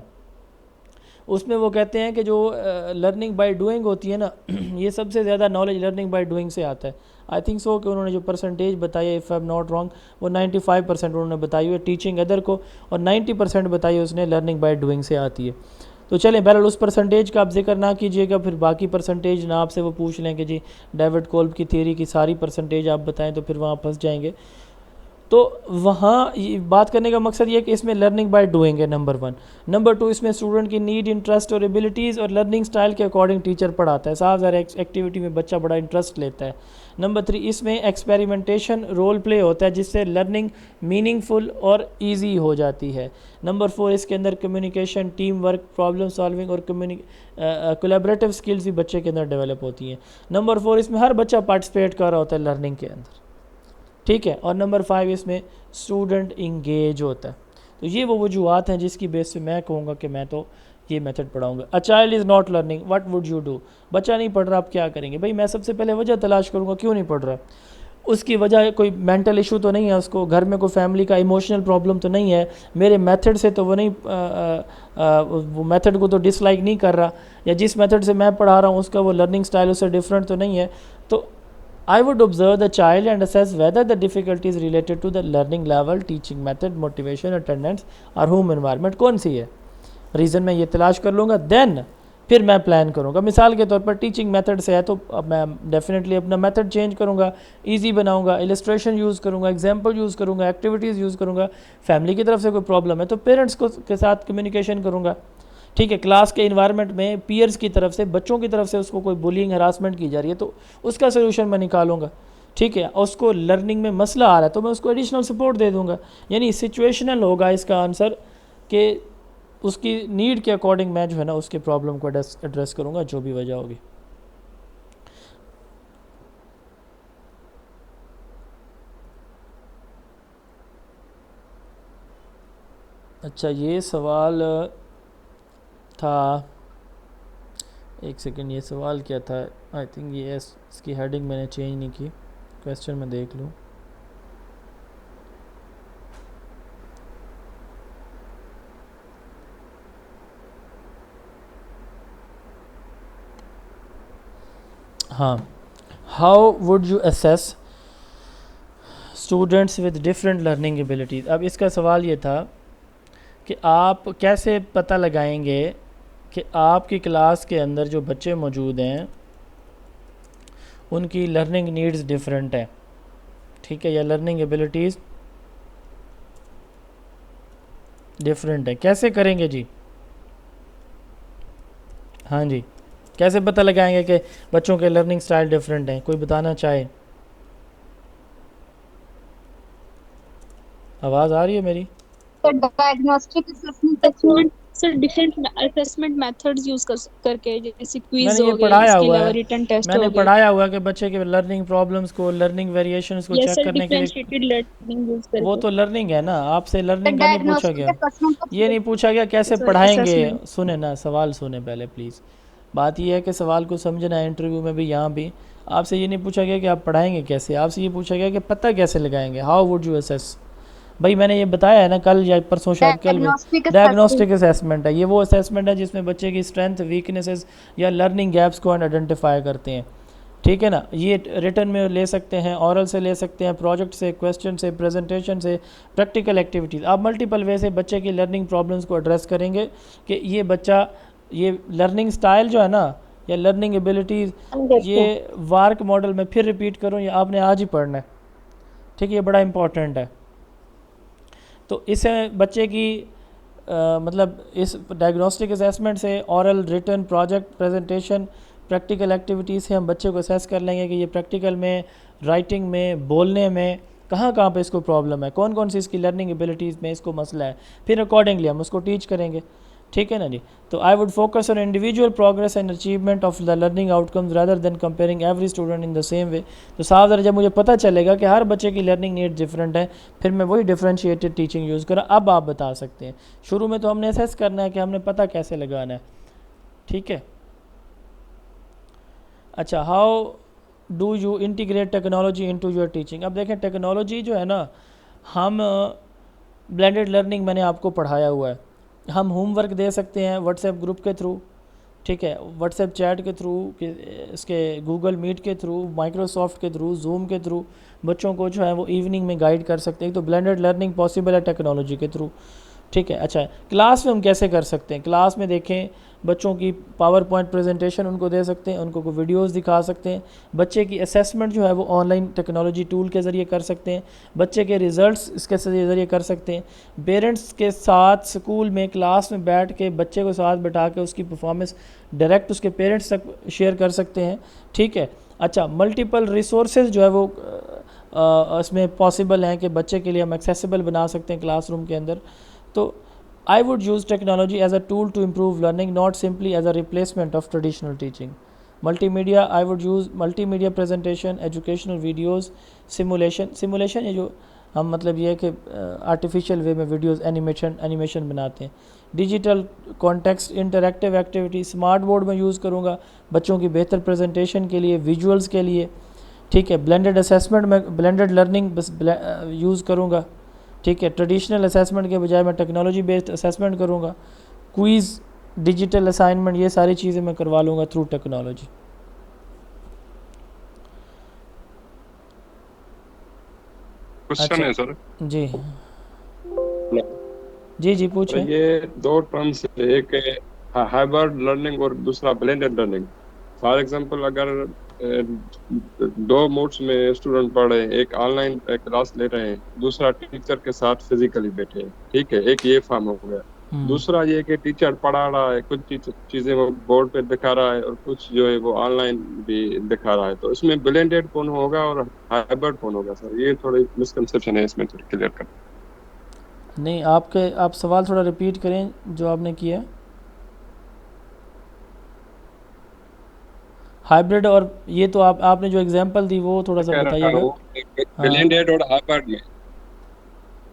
[SPEAKER 1] اس میں وہ کہتے ہیں کہ جو لرننگ بائی ڈوئنگ ہوتی ہے نا, یہ سب سے زیادہ نالج لرننگ بائی ڈوئنگ سے آتا ہے. آئی تھنک سو کہ انہوں نے جو پرسنٹیج بتائی ہے, if I am not wrong, وہ 95% انہوں نے بتائی ہوئی ہے ٹیچنگ ادر کو, اور 90% بتائی ہے اس نے لرننگ بائی ڈوئنگ سے آتی ہے. تو چلیں بہرحال اس پرسنٹیج کا آپ ذکر نہ کیجیے گا, پھر باقی پرسنٹیج نہ آپ سے وہ پوچھ لیں کہ جی ڈیوڈ کولب کی تھیوری کی ساری پرسنٹیج آپ بتائیں, تو پھر وہاں پھنس جائیں گے. تو وہاں بات کرنے کا مقصد یہ ہے کہ اس میں لرننگ بائی ڈوئنگ ہے نمبر 1. نمبر 2, اس میں اسٹوڈنٹ کی نیڈ, انٹرسٹ اور ایبلٹیز اور لرننگ سٹائل کے اکارڈنگ ٹیچر پڑھاتا ہے. صاف ظاہر ایکٹیویٹی میں بچہ بڑا انٹرسٹ لیتا ہے. نمبر 3, اس میں ایکسپیریمنٹیشن رول پلے ہوتا ہے جس سے لرننگ میننگ فل اور ایزی ہو جاتی ہے. نمبر 4, اس کے اندر communication, team work, problem solving اور کولیبریٹو سکلز بھی بچے کے اندر ڈیولپ ہوتی ہیں. نمبر 4, اس میں ہر بچہ پارٹیسپیٹ کر رہا ہوتا ہے لرننگ کے اندر, ٹھیک ہے. اور نمبر 5, اس میں اسٹوڈنٹ انگیج ہوتا ہے. تو یہ وہ وجوہات ہیں جس کی بیس سے میں کہوں گا کہ میں تو یہ میتھڈ پڑھاؤں گا. A child is not learning, what would you do? بچہ نہیں پڑھ رہا, آپ کیا کریں گے؟ بھائی میں سب سے پہلے وجہ تلاش کروں گا کیوں نہیں پڑھ رہا. اس کی وجہ کوئی مینٹل ایشو تو نہیں ہے, اس کو گھر میں کوئی فیملی کا ایموشنل پرابلم تو نہیں ہے, میرے میتھڈ سے تو وہ نہیں وہ میتھڈ کو تو ڈس لائک نہیں کر رہا, یا جس میتھڈ سے میں پڑھا رہا ہوں اس کا وہ لرننگ سٹائل اس سے ڈفرینٹ تو نہیں ہے. تو I would observe the child and assess whether the difficulty is related to the learning level, teaching method, motivation, attendance اور home environment کون سی ہے. ریزن میں یہ تلاش کر لوں گا, دین پھر میں پلان کروں گا. مثال کے طور پر ٹیچنگ میتھڈ سے ہے تو اب میں ڈیفینیٹلی اپنا میتھڈ چینج کروں گا, ایزی بناؤں گا, السٹریشن یوز کروں گا, ایگزامپل یوز کروں گا, ایکٹیویٹیز یوز کروں گا. فیملی کی طرف سے کوئی پرابلم ہے تو پیرنٹس کے ساتھ کمیونیکیشن کروں گا, ٹھیک ہے. کلاس کے انوائرمنٹ میں پیئرز کی طرف سے, بچوں کی طرف سے اس کو کوئی بولنگ ہراسمنٹ کی جا رہی ہے تو اس کا سولوشن میں نکالوں گا, ٹھیک ہے. اس کو لرننگ میں مسئلہ آ رہا ہے تو میں اس کو ایڈیشنل سپورٹ دے دوں گا. یعنی سچویشنل ہوگا اس کا آنسر, کہ اس کی نیڈ کے اکارڈنگ میں جو ہے نا اس کے پرابلم کو ایڈریس کروں گا جو بھی وجہ ہوگی. اچھا یہ سوال تھا, ایک سیکنڈ, یہ سوال کیا تھا؟ آئی تھنک یہ اس کی ہیڈنگ میں نے چینج نہیں کی, کویسچن میں دیکھ لوں. ہاں, how would you assess students with different learning abilities. اب اس کا سوال یہ تھا کہ آپ کیسے پتہ لگائیں گے کہ آپ کی کلاس کے اندر جو بچے موجود ہیں ان کی لرننگ نیڈز ڈفرینٹ ہیں, ٹھیک ہے, یا لرننگ ایبلٹیز ڈفرینٹ ہیں. کیسے کریں گے جی؟ ہاں جی, کیسے پتہ لگائیں گے کہ بچوں کے لرننگ سٹائل ڈفرینٹ ہیں؟ کوئی بتانا چاہے؟ آواز آ رہی ہے میری؟
[SPEAKER 5] ڈائگنوسٹک اسسمنٹ
[SPEAKER 7] سر ڈفرینٹ اسسمنٹ میتھڈز یوز کر کے, جیسے
[SPEAKER 1] میں
[SPEAKER 7] کوئز
[SPEAKER 1] نے یہ
[SPEAKER 7] ہو گئے,
[SPEAKER 1] پڑھایا
[SPEAKER 7] اس کے
[SPEAKER 1] ہوا
[SPEAKER 7] علاوہ
[SPEAKER 1] ہے,
[SPEAKER 7] ریٹن ٹیسٹ
[SPEAKER 1] میں نے
[SPEAKER 7] ہو گئے.
[SPEAKER 1] پڑھایا ہوا ہے کہ بچے کے لرننگ پرابلمس کو, لرننگ ویریشنس کو
[SPEAKER 7] یس
[SPEAKER 1] چیک
[SPEAKER 7] سر,
[SPEAKER 1] کرنے کے لیے,
[SPEAKER 7] ڈفرینشیٹڈ لرننگ یوز کر
[SPEAKER 1] وہ
[SPEAKER 7] کے.
[SPEAKER 1] تو لرننگ ہے نا, آپ سے لرننگ کا نہیں پوچھا گیا.
[SPEAKER 5] ڈائگنوسٹک
[SPEAKER 1] یہ نہیں پوچھا گیا کیسے
[SPEAKER 7] Sorry,
[SPEAKER 1] پڑھائیں گے.
[SPEAKER 7] assessment.
[SPEAKER 1] سنیں نا, سوال سنیں پہلے پلیز. بات یہ ہے کہ سوال کو سمجھنا ہے, انٹرویو میں بھی یہاں بھی آپ سے یہ نہیں پوچھا گیا کہ آپ پڑھائیں گے کیسے, آپ سے یہ پوچھا گیا کہ پتہ کیسے لگائیں گے, ہاؤ وڈ یو اسیس. بھائی میں نے یہ بتایا ہے نا کل یا پرسوں, شاید کل بھی, ڈائگنوسٹک اسیسمنٹ ہے. یہ وہ اسیسمنٹ ہے جس میں بچے کی اسٹرینتھ, ویکنیسز یا لرننگ گیپس کو آئیڈینٹیفائی کرتے ہیں, ٹھیک ہے نا. یہ ریٹن میں لے سکتے ہیں, اورل سے لے سکتے ہیں, پروجیکٹ سے, کویسچن سے, پریزنٹیشن سے, پریکٹیکل ایکٹیویٹیز. آپ ملٹیپل وے سے بچے کی لرننگ پرابلمس کو ایڈریس کریں گے کہ یہ بچہ, یہ لرننگ سٹائل جو ہے نا, یا لرننگ ایبلٹیز, یہ وارک ماڈل میں پھر ریپیٹ کروں, یہ آپ نے آج ہی پڑھنا ہے, ٹھیک ہے, یہ بڑا امپورٹنٹ ہے. تو اس سے بچے کی مطلب اس ڈائگنوسٹک اسیسمنٹ سے, oral, return, project, presentation, practical activities سے ہم بچے کو اسیس کر لیں گے کہ یہ پریکٹیکل میں, رائٹنگ میں, بولنے میں کہاں کہاں پہ اس کو پرابلم ہے, کون کون سی اس کی لرننگ ایبلٹیز میں اس کو مسئلہ ہے, پھر اکارڈنگلی ہم اس کو ٹیچ کریں گے, ٹھیک ہے نا جی. تو I would focus on individual progress and achievement of the learning out comes rather than comparing every student in the same way. تو صاف ذرا جب مجھے پتہ چلے گا کہ ہر بچے کی لرننگ نیڈ ڈفرینٹ ہے, پھر میں وہی ڈفرینشیٹڈ ٹیچنگ یوز کروں. اب آپ بتا سکتے ہیں, شروع میں تو ہم نے اسیس کرنا ہے کہ ہم نے پتہ کیسے لگانا ہے, ٹھیک ہے. اچھا, how do you integrate technology into your teaching. اب دیکھیں ٹیکنالوجی جو ہے نا, ہم بلینڈڈ لرننگ میں نے آپ کو پڑھایا ہوا ہے. ہم ہوم ورک دے سکتے ہیں واٹس ایپ گروپ کے تھرو, ٹھیک ہے, واٹس ایپ چیٹ کے تھرو, اس کے گوگل میٹ کے تھرو, مائکروسافٹ کے تھرو, زوم کے تھرو بچوں کو جو ہے وہ ایوننگ میں گائیڈ کر سکتے ہیں. تو بلینڈڈ لرننگ پاسبل ہے ٹیکنالوجی کے تھرو, ٹھیک ہے. اچھا, کلاس میں ہم کیسے کر سکتے ہیں؟ کلاس میں دیکھیں بچوں کی پاور پوائنٹ پریزنٹیشن ان کو دے سکتے ہیں, ان کو ویڈیوز دکھا سکتے ہیں. بچے کی اسیسمنٹ جو ہے وہ آن لائن ٹیکنالوجی ٹول کے ذریعے کر سکتے ہیں. بچے کے ریزلٹس اس کے ذریعے کر سکتے ہیں. پیرنٹس کے ساتھ اسکول میں کلاس میں بیٹھ کے بچے کو ساتھ بٹھا کے اس کی پرفارمنس ڈائریکٹ اس کے پیرنٹس تک شیئر کر سکتے ہیں, ٹھیک ہے. اچھا, ملٹیپل ریسورسز جو ہے وہ اس میں پاسبل ہیں کہ بچے کے لیے ہم ایکسیسیبل بنا سکتے ہیں کلاس روم کے اندر. تو I would use technology as a tool to improve learning, not simply as a replacement of traditional teaching. Multimedia, I would use multimedia presentation, educational videos, simulation یہ جو ہم مطلب یہ ہے کہ آرٹیفیشیل وے میں ویڈیوز انیمیشن بناتے ہیں. Digital context, interactive activity, smart board میں یوز کروں گا بچوں کی بہتر پریزنٹیشن کے لیے, ویژولز کے لیے, ٹھیک ہے. بلینڈڈ اسیسمنٹ میں بلینڈڈ لرننگ بس یوز کروں گا, ٹھیک ہے. ٹریڈیشنل اسیسمنٹ کے بجائے میں ٹیکنالوجی بیسڈ اسیسمنٹ کروں گا. کوئز, ڈیجیٹل اسائنمنٹ, یہ ساری چیزیں میں کروا لوں گا تھرو ٹیکنالوجی.
[SPEAKER 6] کوشچن ہے سر.
[SPEAKER 1] جی جی جی پوچھیں.
[SPEAKER 6] یہ دو ٹرمز, ایک ہائبرڈ لرننگ اور دوسرا بلینڈڈ لرننگ. فار ایگزامپل اگر دو موڈس میں اسٹوڈنٹ پڑھ رہے ہیں, ایک آن لائن کلاس لے رہے ہیں, دوسرا ٹیچر کے ساتھ فزیکلی بیٹھے ہیں, ٹھیک ہے, ایک یہ فارم ہو گیا. دوسرا یہ کہ ٹیچر پڑھا رہا ہے, کچھ چیزیں وہ بورڈ پہ دکھا رہا ہے اور کچھ جو ہے وہ آن لائن بھی دکھا رہا ہے. تو اس میں بلینڈڈ کون ہوگا اور ہائبرڈ کون ہوگا سر؟ یہ تھوڑی مسکنسیپشن ہے, اس میں تھوڑی کلیئر کر.
[SPEAKER 1] نہیں, آپ سوال تھوڑا ریپیٹ کریں جو آپ نے کیا. ہائبرڈ اور یہ تو آپ نے جو ایگزامپل دی وہ تھوڑا سا بتائیے گا.
[SPEAKER 6] بلینڈڈ اور ہائبرڈ میں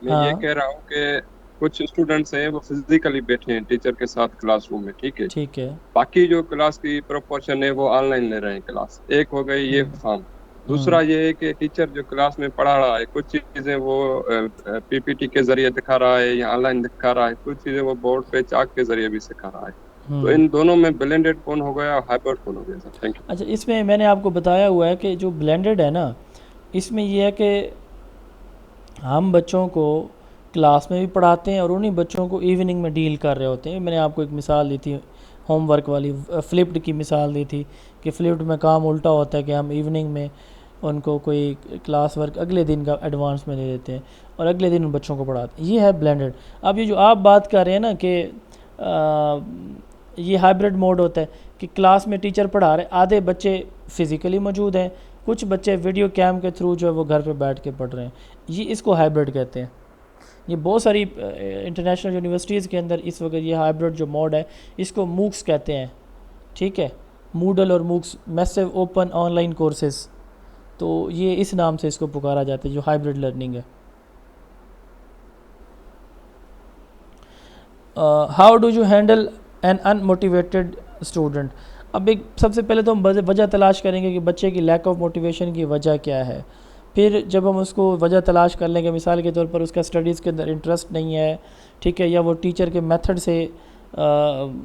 [SPEAKER 6] یہ کہہ رہا ہوں کہ کچھ اسٹوڈنٹس ہیں وہ فزیکلی بیٹھے ہیں ٹیچر کے ساتھ کلاس روم میں, ٹھیک ہے,
[SPEAKER 1] ٹھیک ہے.
[SPEAKER 6] باقی جو کلاس کی پروپورشن ہے وہ آن لائن لے رہے ہیں کلاس. ایک ہو گئی یہ فارم. دوسرا یہ ہے کہ ٹیچر جو کلاس میں پڑھا رہا ہے, کچھ چیزیں وہ پی پی ٹی کے ذریعے دکھا رہا ہے یا آن لائن دکھا رہا ہے, کچھ چیزیں وہ بورڈ پہ چاک کے ذریعے بھی سکھا رہا ہے. تو ان دونوں میں بلینڈڈ کون ہو گیا اور ہائبرڈ کون ہو گیا سر؟ Thank you.
[SPEAKER 1] اچھا, اس میں نے آپ کو بتایا ہوا ہے کہ جو بلینڈڈ ہے نا, اس میں یہ ہے کہ ہم بچوں کو کلاس میں بھی پڑھاتے ہیں اور انہی بچوں کو ایوننگ میں ڈیل کر رہے ہوتے ہیں. میں نے آپ کو ایک مثال دی تھی ہوم ورک والی, فلپڈ کی مثال دی تھی کہ فلپڈ میں کام الٹا ہوتا ہے کہ ہم ایوننگ میں ان کو کوئی کلاس ورک اگلے دن کا ایڈوانس میں دے دیتے ہیں اور اگلے دن ان بچوں کو پڑھاتے ہیں. یہ ہے بلینڈڈ. اب یہ جو آپ بات کر رہے ہیں نا کہ یہ ہائبرڈ موڈ ہوتا ہے کہ کلاس میں ٹیچر پڑھا رہے, آدھے بچے فزیکلی موجود ہیں, کچھ بچے ویڈیو کیم کے تھرو جو ہے وہ گھر پہ بیٹھ کے پڑھ رہے ہیں. یہ اس کو ہائبرڈ کہتے ہیں. یہ بہت ساری انٹرنیشنل یونیورسٹیز کے اندر اس وقت یہ ہائبرڈ جو موڈ ہے اس کو موکس کہتے ہیں. ٹھیک ہے, موڈل اور موکس, میسو اوپن آن لائن کورسز, تو یہ اس نام سے اس کو پکارا جاتا ہے جو ہائبرڈ لرننگ ہے. How do you handle an unmotivated student. اب ایک سب سے پہلے تو ہم وجہ تلاش کریں گے کہ بچے کی لیک آف موٹیویشن کی وجہ کیا ہے. پھر جب ہم اس کو وجہ تلاش کر لیں گے, مثال کے طور پر اس کا اسٹڈیز کے اندر انٹرسٹ نہیں ہے, ٹھیک ہے, یا وہ ٹیچر کے میتھڈ سے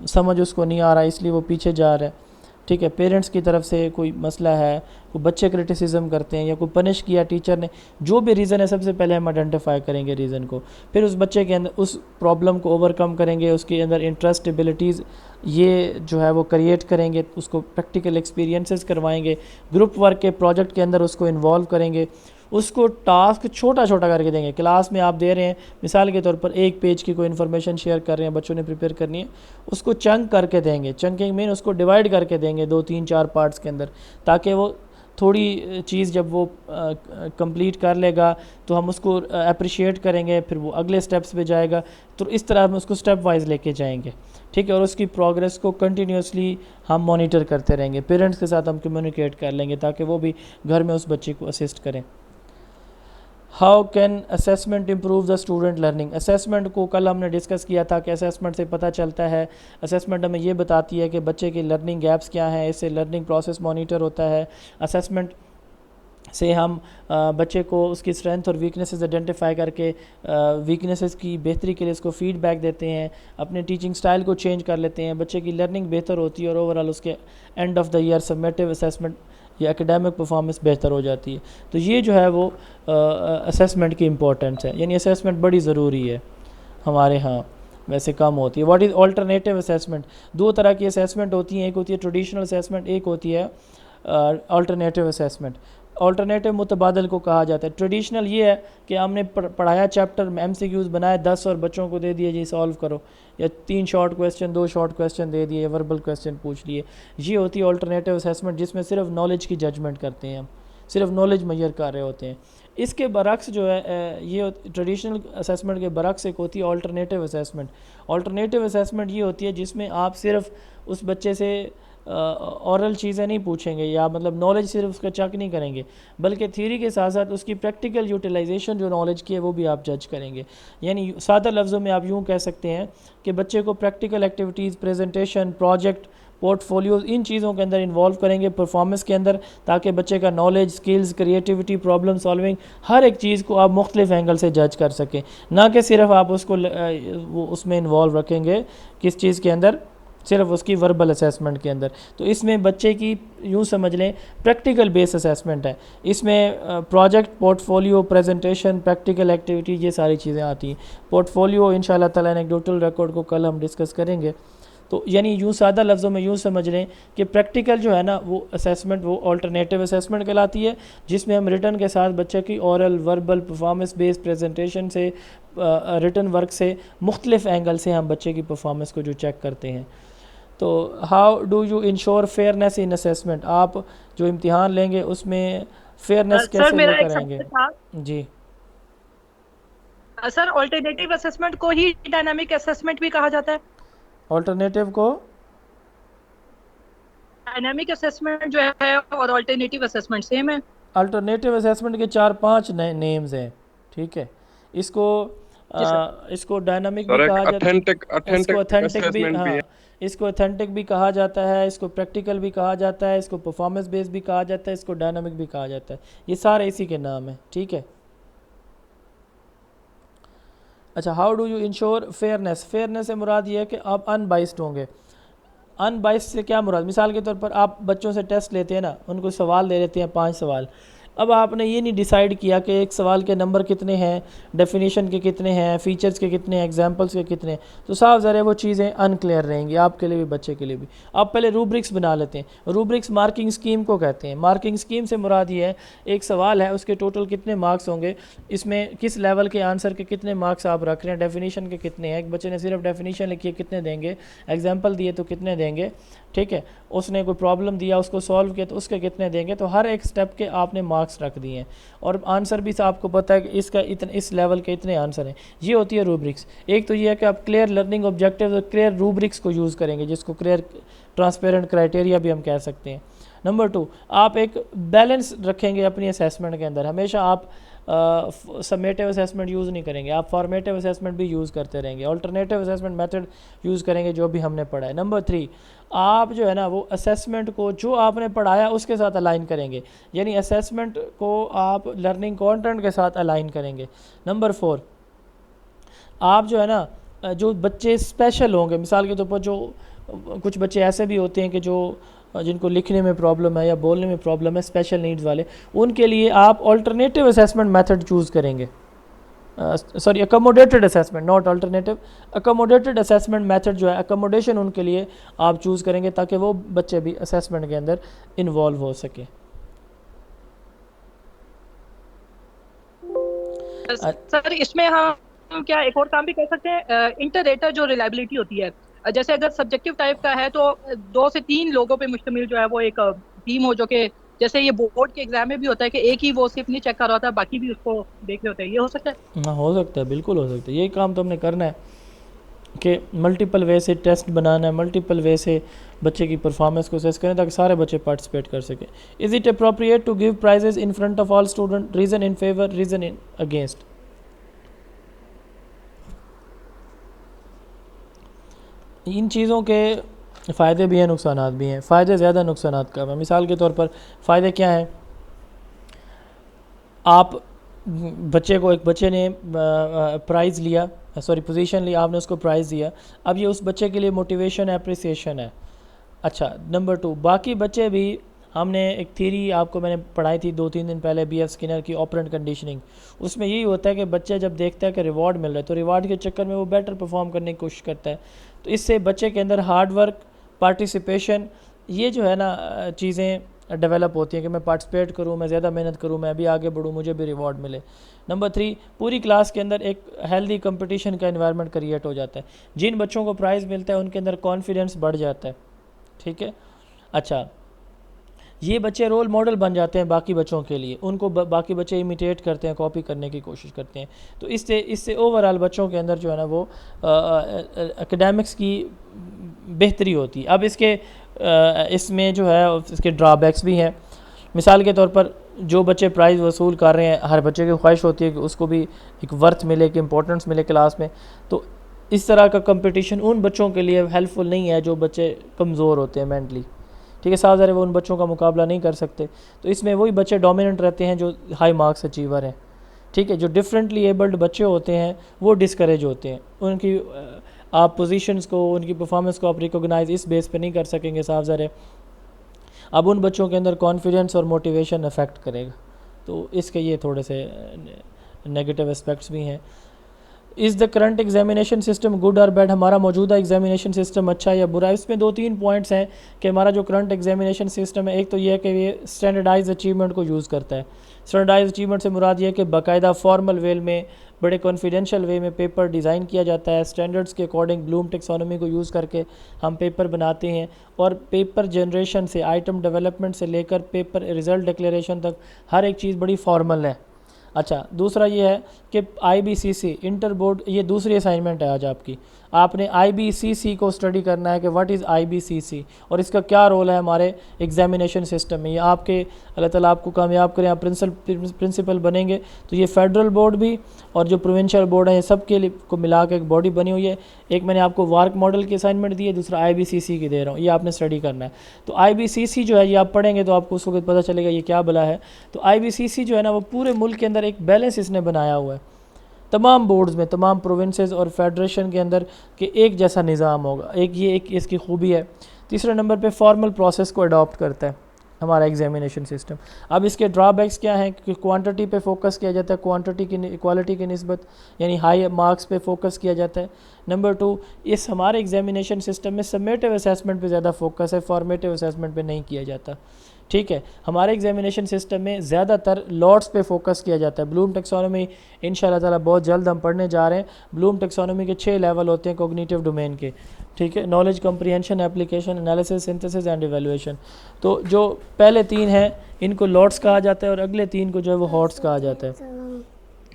[SPEAKER 1] سمجھ اس کو نہیں آ رہا ہے اس لیے وہ پیچھے جا رہا ہے, ٹھیک ہے, پیرنٹس کی طرف سے کوئی مسئلہ ہے, کوئی بچے کرٹیسزم کرتے ہیں یا کوئی پنش کیا ٹیچر نے, جو بھی ریزن ہے سب سے پہلے ہم آئیڈینٹیفائی کریں گے ریزن کو. پھر اس بچے کے اندر اس پرابلم کو اوور کم کریں گے, اس کے اندر انٹرسٹ ایبلٹیز یہ جو ہے وہ کریٹ کریں گے, اس کو پریکٹیکل ایکسپیرینسز کروائیں گے, گروپ ورک کے پروجیکٹ کے اندر اس کو انوالو کریں گے, اس کو ٹاسک چھوٹا چھوٹا کر کے دیں گے. کلاس میں آپ دے رہے ہیں مثال کے طور پر ایک پیج کی کوئی انفارمیشن شیئر کر رہے ہیں, بچوں نے پریپیئر کرنی ہے, اس کو چنک کر کے دیں گے. چنکنگ مین اس کو ڈیوائڈ کر کے دیں گے 2 3 4 پارٹس کے اندر, تاکہ وہ تھوڑی چیز جب وہ کمپلیٹ کر لے گا تو ہم اس کو اپریشیٹ کریں گے, پھر وہ اگلے سٹیپس پہ جائے گا. تو اس طرح ہم اس کو سٹیپ وائز لے کے جائیں گے, ٹھیک ہے, اور اس کی پروگرس کو کنٹینیوسلی ہم مانیٹر کرتے رہیں گے. پیرنٹس کے ساتھ ہم کمیونیکیٹ کر لیں گے تاکہ وہ بھی گھر میں اس بچے کو اسسٹ کریں. How can assessment improve the student learning. Assessment کو کل ہم نے ڈسکس کیا تھا کہ اسیسمنٹ سے پتہ چلتا ہے, اسیسمنٹ ہمیں یہ بتاتی ہے کہ بچے کی لرننگ گیپس کیا ہیں, اس سے لرننگ پروسیس مانیٹر ہوتا ہے. اسیسمنٹ سے ہم بچے کو اس کی اسٹرینتھ اور ویکنیسز آئیڈینٹیفائی کر کے ویکنیسز کی بہتری کے لیے اس کو فیڈ بیک دیتے ہیں, اپنے ٹیچنگ سٹائل کو چینج کر لیتے ہیں, بچے کی لرننگ بہتر ہوتی ہے اور اوورآل اس کے end of the year summative assessment یا اکیڈیمک پرفارمنس بہتر ہو جاتی ہے. تو یہ جو ہے وہ اسیسمنٹ کی امپورٹنس ہے, یعنی اسیسمنٹ بڑی ضروری ہے ہمارے ہاں, ویسے کم ہوتی ہے. What is alternative assessment. 2 طرح کی اسیسمنٹ ہوتی ہیں, ایک ہوتی ہے ٹریڈیشنل اسیسمنٹ, ایک ہوتی ہے آلٹرنیٹیو اسیسمنٹ. آلٹرنیٹیو متبادل کو کہا جاتا ہے. ٹریڈیشنل یہ ہے کہ ہم نے پڑھایا چیپٹر میں MCQs بنائے 10 اور بچوں کو دے دیے جی سالو کرو, یا 3 شارٹ کویسچن 2 شارٹ کویسچن دے دیے, وربل کویسچن پوچھ لیے. یہ ہوتی ہے آلٹرنیٹیو اسیسمنٹ جس میں صرف نالج کی ججمنٹ کرتے ہیں, ہم صرف نالج میئر کر رہے ہوتے ہیں. اس کے برعکس جو ہے یہ ٹریڈیشنل اسیسمنٹ کے برعکس ایک ہوتی ہے آلٹرنیٹیو اسیسمنٹ. آلٹرنیٹیو اسیسمنٹ یہ ہوتی ہے جس میں آپ صرف اس بچے سے اورل چیزیں نہیں پوچھیں گے, یا مطلب نالج صرف اس کا چیک نہیں کریں گے, بلکہ تھیوری کے ساتھ ساتھ اس کی پریکٹیکل یوٹیلائزیشن جو نالج کی ہے وہ بھی آپ جج کریں گے. یعنی سادہ لفظوں میں آپ یوں کہہ سکتے ہیں کہ بچے کو practical activities, presentation, project, portfolios, ان چیزوں کے اندر انوالو کریں گے پرفارمنس کے اندر, تاکہ بچے کا knowledge, skills, creativity, problem solving, ہر ایک چیز کو آپ مختلف اینگل سے جج کر سکیں, نہ کہ صرف آپ اس کو اس میں انوالو رکھیں گے کس چیز کے اندر, صرف اس کی وربل اسیسمنٹ کے اندر. تو اس میں بچے کی یوں سمجھ لیں پریکٹیکل بیس اسیسمنٹ ہے. اس میں project, port folio, presentation, practical activity, یہ ساری چیزیں آتی ہیں. پورٹ فولیو انشاءاللہ تعالیٰ اینیکڈوٹل ریکارڈ کو کل ہم ڈسکس کریں گے. تو یعنی یوں سادہ لفظوں میں یوں سمجھ لیں کہ پریکٹیکل جو ہے نا وہ اسیسمنٹ وہ آلٹرنیٹیو اسیسمنٹ کہلاتی ہے, جس میں ہم ریٹن کے ساتھ بچے کی oral, verbal, performance base presentation سے, ریٹن ورک سے, مختلف اینگل سے ہم بچے کی پرفارمنس کو جو چیک کرتے ہیں. تو how do you ensure fairness in assessment. آپ جو امتحان لیں گے اس میں فیئرنیس کیسے لے کریں گے؟ جی
[SPEAKER 8] سر, آلٹرنیٹیو اسیسمنٹ کو ہی ڈائنامک اسیسمنٹ بھی کہا جاتا ہے.
[SPEAKER 1] آلٹرنیٹیو کو
[SPEAKER 8] ڈائنامک اسیسمنٹ جو ہے اور آلٹرنیٹیو اسیسمنٹ سیم ہے.
[SPEAKER 1] الٹرنیٹیو اسیسمنٹ کے 4-5 نیمز ہیں, ٹھیک ہے. اس کو ڈائنامک بھی کہا جاتا ہے, اس کو اتھینٹک بھی, ہاں اس کو اتھینٹک بھی کہا جاتا ہے, اس کو پریکٹیکل بھی کہا جاتا ہے, اس کو پرفارمنس بیس بھی کہا جاتا ہے, اس کو ڈائنامک بھی کہا جاتا ہے. یہ سارے اسی کے نام ہیں, ٹھیک ہے. اچھا, how do you ensure fairness. Fairness سے مراد یہ ہے کہ آپ ان بائسڈ ہوں گے. ان بائسڈ سے کیا مراد؟ مثال کے طور پر آپ بچوں سے ٹیسٹ لیتے ہیں نا, ان کو سوال دے دیتے ہیں 5 سوال, اب آپ نے یہ نہیں ڈیسائیڈ کیا کہ ایک سوال کے نمبر کتنے ہیں، ڈیفینیشن کے کتنے ہیں، فیچرز کے کتنے ہیں، ایگزامپلس کے کتنے ہیں، تو صاف ظاہر ہے وہ چیزیں ان کلیئر رہیں گی آپ کے لیے بھی بچے کے لیے بھی. آپ پہلے روبرکس بنا لیتے ہیں. روبرکس مارکنگ اسکیم کو کہتے ہیں. مارکنگ اسکیم سے مراد یہ ہے ایک سوال ہے اس کے ٹوٹل کتنے مارکس ہوں گے، اس میں کس لیول کے آنسر کے کتنے مارکس آپ رکھ رہے ہیں، ڈیفینیشن کے کتنے ہیں، ایک بچے نے صرف ڈیفینیشن لکھی ہے کتنے دیں گے، ایگزامپل دیے تو کتنے دیں گے، ٹھیک ہے، اس نے کوئی پرابلم دیا اس کو سولو کیا تو اس کے کتنے دیں گے. تو ہر ایک سٹیپ کے آپ نے مارکس رکھ دیے ہیں اور آنسر بھی آپ کو پتہ ہے کہ اس کا اس لیول کے اتنے آنسر ہیں. یہ ہوتی ہے روبرکس. ایک تو یہ ہے کہ آپ کلیئر لرننگ آبجیکٹیوز اور کلیئر روبرکس کو یوز کریں گے، جس کو کلیئر ٹرانسپیرنٹ کرائٹیریا بھی ہم کہہ سکتے ہیں. نمبر 2، آپ ایک بیلنس رکھیں گے اپنی اسیسمنٹ کے اندر. ہمیشہ آپ سمیٹیو اسیسمنٹ یوز نہیں کریں گے، آپ فارمیٹیو اسیسمنٹ بھی یوز کرتے رہیں گے، آلٹرنیٹیو اسیسمنٹ میتھڈ یوز کریں گے جو بھی ہم نے پڑھا ہے. نمبر 3، آپ جو ہے نا وہ اسیسمنٹ کو جو آپ نے پڑھایا اس کے ساتھ الائن کریں گے، یعنی اسیسمنٹ کو آپ لرننگ کانٹینٹ کے ساتھ الائن کریں گے. نمبر 4، آپ جو ہے نا جو بچے اسپیشل ہوں گے، مثال کے طور پر جو کچھ بچے ایسے بھی ہوتے ہیں کہ جو جن کو لکھنے میں پرابلم ہے یا بولنے میں پرابلم ہے، اسپیشل نیڈز والے، ان کے لیے آپ آلٹرنیٹیو اسیسمنٹ میتھڈ چوز کریں گے. Sorry, accommodated assessment, not alternative, accommodated assessment method جو ہے اکوموڈیشن ان کے لیے آپ چوز کریں گے تاکہ وہ بچے بھی اسیسمنٹ کے اندر انوالو ہو سکیں.
[SPEAKER 8] سر اس میں ہم کیا ایک اور کام بھی کر سکتے ہیں، انٹر ریٹر جو ریلائبلٹی ہوتی ہے، جیسے اگر سبجیکٹیو ٹائپ کا ہے تو 2 سے 3 لوگوں پہ مشتمل جو ہے وہ ایک ٹیم ہو، جو کہ جیسے یہ بورڈ کے ایگزام میں بھی ہوتا ہے کہ ایک ہی وہ صرف نہیں چیک کر رہا ہوتا ہے، باقی بھی اس کو دیکھ رہے ہوتے ہیں. یہ ہو سکتا ہے؟
[SPEAKER 1] ہاں ہو سکتا ہے، بالکل ہو سکتا ہے. یہی کام تو ہم نے کرنا ہے کہ ملٹیپل وے سے ٹیسٹ بنانا ہے، ملٹیپل وے سے بچے کی پرفارمنس کو اسیس کریں تاکہ سارے بچے پارٹیسپیٹ کر سکیں. Is it appropriate to give prizes in front of all student? Reason in favour, reason in against. ان چیزوں کے فائدے بھی ہیں، نقصانات بھی ہیں. فائدے زیادہ، نقصانات کم ہیں. مثال کے طور پر فائدے کیا ہیں؟ آپ بچے کو، ایک بچے نے پرائز لیا، سوری پوزیشن لی، آپ نے اس کو پرائز دیا، اب یہ اس بچے کے لیے موٹیویشن ہے، اپریسیشن ہے. اچھا، نمبر 2، باقی بچے بھی، ہم نے ایک تھیری آپ کو میں نے پڑھائی تھی 2-3 دن پہلے، بی ایف اسکنر کی آپرنٹ کنڈیشننگ. اس میں یہی ہوتا ہے کہ بچہ جب دیکھتا ہے کہ ریوارڈ مل رہا ہے تو ریوارڈ کے چکر میں وہ بیٹر پرفارم کرنے کی کوشش کرتا ہے. تو اس سے بچے کے اندر ہارڈ ورک، پارٹیسپیشن، یہ جو ہے نا چیزیں ڈیولپ ہوتی ہیں کہ میں پارٹیسپیٹ کروں، میں زیادہ محنت کروں، میں بھی آگے بڑھوں، مجھے بھی ریوارڈ ملے. نمبر 3، پوری کلاس کے اندر ایک ہیلدی کمپٹیشن کا انوائرمنٹ کریٹ ہو جاتا ہے. جن بچوں کو پرائز ملتا ہے ان کے اندر کانفیڈنس بڑھ جاتا ہے. ٹھیک ہے. اچھا، یہ بچے رول ماڈل بن جاتے ہیں باقی بچوں کے لیے، ان کو باقی بچے امیٹیٹ کرتے ہیں، کاپی کرنے کی کوشش کرتے ہیں. تو اس سے اوور آل بچوں کے اندر جو ہے نا وہ اکیڈیمکس کی بہتری ہوتی ہے. اب اس میں جو ہے اس کے ڈرا بیکس بھی ہیں. مثال کے طور پر جو بچے پرائز وصول کر رہے ہیں، ہر بچے کی خواہش ہوتی ہے کہ اس کو بھی ایک ورتھ ملے، کہ امپورٹنس ملے کلاس میں. تو اس طرح کا کمپٹیشن ان بچوں کے لیے ہیلپ فل نہیں ہے جو بچے کمزور ہوتے ہیں مینٹلی. ٹھیک ہے، صاف ظاہر ہے وہ ان بچوں کا مقابلہ نہیں کر سکتے. تو اس میں وہی بچے ڈومیننٹ رہتے ہیں جو ہائی مارکس اچیور ہیں. ٹھیک ہے. جو ڈفرینٹلی ایبلڈ بچے ہوتے ہیں وہ ڈسکریج ہوتے ہیں. ان کی آپ پوزیشنز کو، ان کی پرفارمنس کو آپ ریکوگنائز اس بیس پہ نہیں کر سکیں گے، صاف ظاہر ہے اب ان بچوں کے اندر کانفیڈنس اور موٹیویشن افیکٹ کرے گا. تو اس کے یہ تھوڑے سے نیگیٹو اسپیکٹس بھی ہیں. Is the current examination system good اور بیڈ؟ ہمارا موجودہ ایگزامینیشن سسٹم اچھا یا برا ہے؟ اس میں 2-3 پوائنٹس ہیں کہ ہمارا جو کرنٹ ایگزامینیشن سسٹم ہے، ایک تو یہ ہے کہ یہ اسٹینڈرڈائز اچیومنٹ کو یوز کرتا ہے. اسٹینڈرڈائز اچیومنٹ سے مراد یہ ہے کہ باقاعدہ فارمل وے میں، بڑے کانفیڈینشیل وے میں پیپر ڈیزائن کیا جاتا ہے، اسٹینڈرڈس کے اکارڈنگ بلوم ٹیکسانومی کو یوز کر کے ہم پیپر بناتے ہیں، اور پیپر جنریشن سے، آئٹم ڈیولپمنٹ سے لے کر پیپر ریزلٹ ڈکلیریشن تک ہر ایک چیز بڑی فارمل ہے. اچھا، دوسرا یہ ہے کہ IBCC انٹر بورڈ، یہ دوسری اسائنمنٹ ہے آج آپ کی. آپ نے IBCC کو اسٹڈی کرنا ہے کہ واٹ از IBCC اور اس کا کیا رول ہے ہمارے ایگزامینیشن سسٹم میں. یہ آپ کے، اللہ تعالیٰ آپ کو کامیاب کریں، آپ پرنسپل بنیں گے تو یہ فیڈرل بورڈ بھی اور جو پروونشل بورڈ ہیں، یہ سب کے لیے کو ملا کے ایک باڈی بنی ہوئی ہے. ایک میں نے آپ کو وارک ماڈل کی اسائنمنٹ دی ہے، دوسرا IBCC کی دے رہا ہوں، یہ آپ نے اسٹڈی کرنا ہے. تو IBCC جو ہے یہ آپ پڑھیں گے تو آپ کو اس وقت پتہ چلے گا یہ کیا بلا ہے. تو IBCC جو ہے نا وہ پورے ملک کے اندر ایک بیلنس اس نے بنایا ہوا ہے، تمام بورڈز میں، تمام پروونسز اور فیڈریشن کے اندر، کہ ایک جیسا نظام ہوگا. ایک اس کی خوبی ہے. تیسرے نمبر پہ فارمل پروسیس کو اڈاپٹ کرتا ہے. ہمارا ایگزامینیشن سسٹم. اب اس کے ڈرا بیکس کیا ہیں کہ کوانٹٹی پہ فوکس کیا جاتا ہے کوانٹٹی کی کوالٹی کی نسبت, یعنی ہائی مارکس پہ فوکس کیا جاتا ہے. نمبر 2, اس ہمارے ایگزامینیشن سسٹم میں سمیٹیو اسیسمنٹ پہ زیادہ فوکس ہے, فارمیٹیو اسیسمنٹ پہ نہیں کیا جاتا. ٹھیک ہے, ہمارے ایگزامینیشن سسٹم میں زیادہ تر لاٹس پہ فوکس کیا جاتا ہے. بلوم ٹیکسانومی ان شاء اللہ تعالیٰ بہت جلد ہم پڑھنے جا رہے ہیں. بلوم ٹیکسانومی کے 6 لیول ہوتے ہیں کوگنیٹیو ڈومین کے. ٹھیک ہے, knowledge comprehension, application, analysis, synthesis and evaluation. تو جو پہلے 3 ہیں ان کو لاٹس کہا جاتا ہے اور اگلے 3 کو جو ہے وہ ہاٹس کہا جاتا ہے.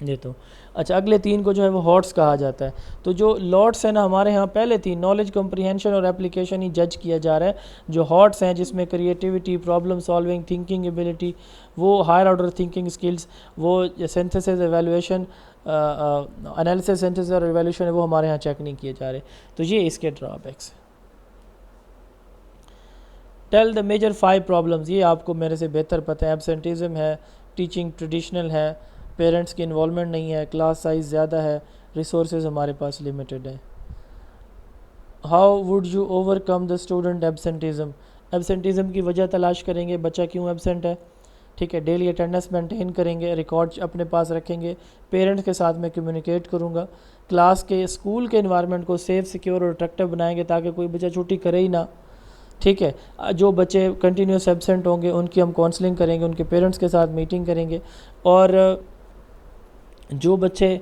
[SPEAKER 1] یہ تو اچھا, اگلے 3 کو جو ہے وہ ہاٹس کہا جاتا ہے. تو جو لاٹس ہیں نا ہمارے ہاں پہلے 3 نالج کمپریہنشن اور ایپلیکیشن ہی جج کیا جا رہا ہے. جو ہاٹس ہیں جس میں creativity, problem solving, thinking ability, وہ ہائر آرڈر تھنکنگ اسکلز, وہ سنتھسس, ایویلویشن, انالیسس, سنتھسس اور ایویلویشن وہ ہمارے ہاں چیک نہیں کیے جا رہے. تو یہ اس کے drawbacks. Tell the major 5 problems, یہ آپ کو میرے سے بہتر پتہ ہے. ایبسنٹیزم ہے, ٹیچنگ ٹریڈیشنل ہے, پیرنٹس کی انوالومنٹ نہیں ہے, کلاس سائز زیادہ ہے, ریسورسز ہمارے پاس لمیٹڈ ہیں. How would you overcome the student absenteeism, absenteeism کی وجہ تلاش کریں گے, بچہ کیوں ایبسنٹ ہے. ٹھیک ہے, ڈیلی اٹینڈنس مینٹین کریں گے, ریکارڈ اپنے پاس رکھیں گے, پیرنٹس کے ساتھ میں کمیونیکیٹ کروں گا, کلاس کے اسکول کے انوائرمنٹ کو سیف, سیکیور اور اٹریکٹیو بنائیں گے تاکہ کوئی بچہ چھٹی کرے ہی نہ. ٹھیک ہے, جو بچے کنٹینیوس ایبسنٹ ہوں گے ان کی ہم کاؤنسلنگ کریں گے, ان کے پیرنٹس کے ساتھ میٹنگ کریں گے. اور جو بچے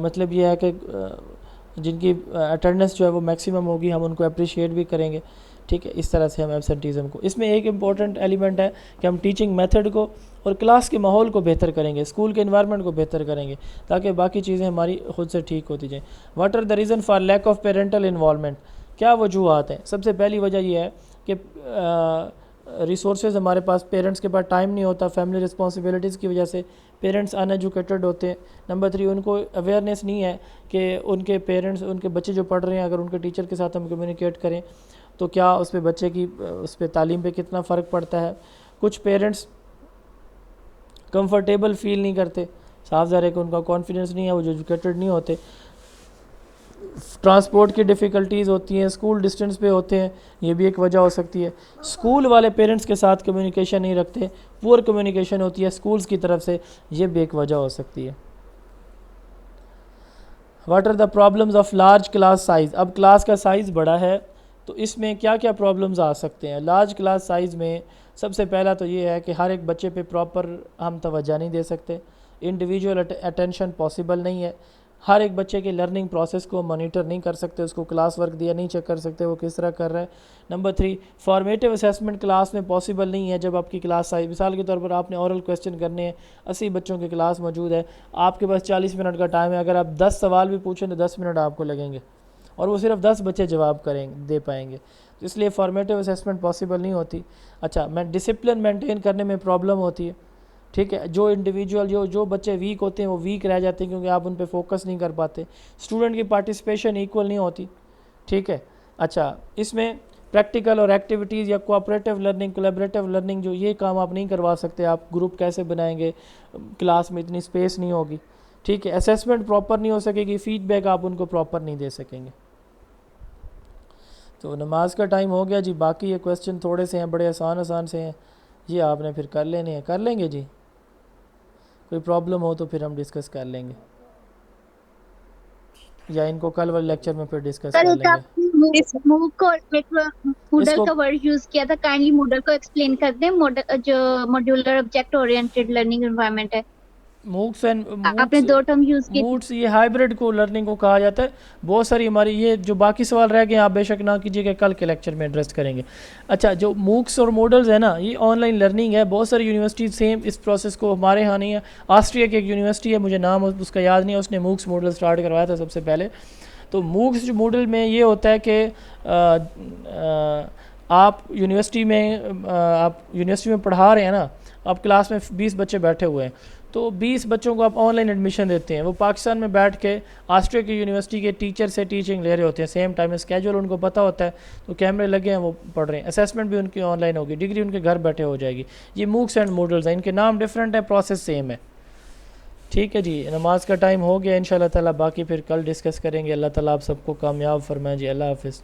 [SPEAKER 1] مطلب یہ ہے کہ جن کی اٹینڈنس جو ہے وہ میکسیمم ہوگی ہم ان کو اپریشیٹ بھی کریں گے. ٹھیک ہے, اس طرح سے ہم ایبسنٹیزم کو. اس میں ایک امپورٹنٹ ایلیمنٹ ہے کہ ہم ٹیچنگ میتھڈ کو اور کلاس کے ماحول کو بہتر کریں گے, اسکول کے انوائرمنٹ کو بہتر کریں گے تاکہ باقی چیزیں ہماری خود سے ٹھیک ہوتی جائیں. What are the reason for lack of parental involvement, کیا وجوہات ہیں. سب سے پہلی وجہ یہ ہے کہ ریسورسز ہمارے پاس, پیرنٹس کے پاس ٹائم نہیں ہوتا, فیملی رسپانسبلٹیز کی وجہ سے پیرنٹس ان ایجوکیٹڈ ہوتے ہیں. نمبر 3, ان کو اویئرنیس نہیں ہے کہ ان کے پیرنٹس, ان کے بچے جو پڑھ رہے ہیں اگر ان کے ٹیچر کے ساتھ ہم کمیونیکیٹ کریں تو کیا اس پہ بچے کی اس پہ تعلیم پہ کتنا فرق پڑتا ہے. کچھ پیرنٹس کمفرٹیبل فیل نہیں کرتے, صاف ظاہر ہے کہ ان کا کانفیڈنس نہیں ہے, وہ جو ایجوکیٹڈ نہیں ہوتے. ٹرانسپورٹ کی ڈیفیکلٹیز ہوتی ہیں, اسکول ڈسٹینس پہ ہوتے ہیں, یہ بھی ایک وجہ ہو سکتی ہے. اسکول والے پیرنٹس کے ساتھ کمیونیکیشن نہیں رکھتے, پور کمیونیکیشن ہوتی ہے اسکولز کی طرف سے, یہ بھی ایک وجہ ہو سکتی ہے. What are the problems of large class size, اب کلاس کا سائز بڑا ہے تو اس میں کیا کیا پرابلمز آ سکتے ہیں. لارج کلاس سائز میں سب سے پہلا تو یہ ہے کہ ہر ایک بچے پہ پراپر ہم توجہ نہیں دے سکتے, انڈیویجول اٹینشن پاسبل نہیں ہے. ہر ایک بچے کے لرننگ پروسیس کو مانیٹر نہیں کر سکتے, اس کو کلاس ورک دیا نہیں چیک کر سکتے وہ کس طرح کر رہا ہے. نمبر 3, فارمیٹیو اسیسمنٹ کلاس میں پاسبل نہیں ہے. جب آپ کی کلاس سائز, مثال کے طور پر آپ نے اورل کویسچن کرنے ہیں, 80 بچوں کی کلاس موجود ہے, آپ کے پاس 40 منٹ کا ٹائم ہے, اگر آپ 10 سوال بھی پوچھیں تو 10 منٹ آپ کو لگیں گے اور وہ صرف 10 بچے جواب دے پائیں گے. تو اس لیے فارمیٹیو اسیسمنٹ پاسبل نہیں ہوتی. اچھا, ڈسپلن مینٹین کرنے میں پرابلم ہوتی ہے. ٹھیک ہے, جو انڈیویجول جو بچے ویک ہوتے ہیں وہ ویک رہ جاتے ہیں کیونکہ آپ ان پہ فوکس نہیں کر پاتے. اسٹوڈنٹ کی پارٹیسپیشن ایکول نہیں ہوتی. ٹھیک ہے. اچھا, اس میں پریکٹیکل اور ایکٹیویٹیز یا کوآپریٹیو لرننگ, کولیبریٹیو لرننگ, جو یہ کام آپ نہیں کروا سکتے. آپ گروپ کیسے بنائیں گے, کلاس میں اتنی اسپیس نہیں ہوگی. ٹھیک ہے, اسیسمنٹ پراپر نہیں ہو سکے گی, فیڈ بیک آپ ان کو پراپر نہیں دے سکیں گے. تو نماز کا ٹائم ہو گیا جی. باقی یہ کویسچن تھوڑے سے ہیں, بڑے آسان سے ہیں, یہ آپ نے پھر کر لینے ہیں. کر لیں گے جی, کوئی پرابلم ہو تو پھر ہم ڈسکس کر لیں گے یا ان کو کل والے لیکچر میں پھر ڈسکس کر لیں گے.
[SPEAKER 5] موڈل کا ورڈ یوز کیا تھا, کائنڈلی موڈل کو ایکسپلین کر دیں. جو modular object oriented learning environment ہے,
[SPEAKER 1] موکس
[SPEAKER 5] آپ نے 2 ٹرم یوز کی.
[SPEAKER 1] موڈس یہ ہائبرڈ کو لرننگ کو کہا جاتا ہے. بہت ساری ہماری یہ جو باقی سوال رہ گئے آپ بے شک نہ کیجیے کہ کل کے لیکچر میں ایڈریس کریں گے. اچھا, جو موکس اور موڈلز ہیں نا, یہ آن لائن لرننگ ہے. بہت ساری یونیورسٹیز سیم اس پروسیس کو, ہمارے ہاں نہیں ہے. آسٹریا کی ایک یونیورسٹی ہے, مجھے نام اس کا یاد نہیں ہے, اس نے موکس موڈل سٹارٹ کروایا تھا سب سے پہلے. تو موکس جو موڈل میں یہ ہوتا ہے کہ آپ یونیورسٹی میں پڑھا رہے ہیں نا, آپ کلاس میں 20 بچے بیٹھے ہوئے ہیں, تو 20 بچوں کو آپ آن لائن ایڈمیشن دیتے ہیں. وہ پاکستان میں بیٹھ کے آسٹریا کی یونیورسٹی کے ٹیچر سے ٹیچنگ لے رہے ہوتے ہیں, سیم ٹائم اسکیجول ان کو پتہ ہوتا ہے, تو کیمرے لگے ہیں, وہ پڑھ رہے ہیں. اسیسمنٹ بھی ان کی آن لائن ہوگی, ڈگری ان کے گھر بیٹھے ہو جائے گی. یہ موکس اینڈ موڈلز ہیں, ان کے نام ڈفرینٹ ہیں, پروسیس سیم ہے. ٹھیک ہے جی, نماز کا ٹائم ہو گیا ان شاء اللہ تعالیٰ. باقی پھر کل ڈسکس کریں گے. اللہ تعالیٰ آپ سب کو کامیاب فرمائے جی. اللہ حافظ.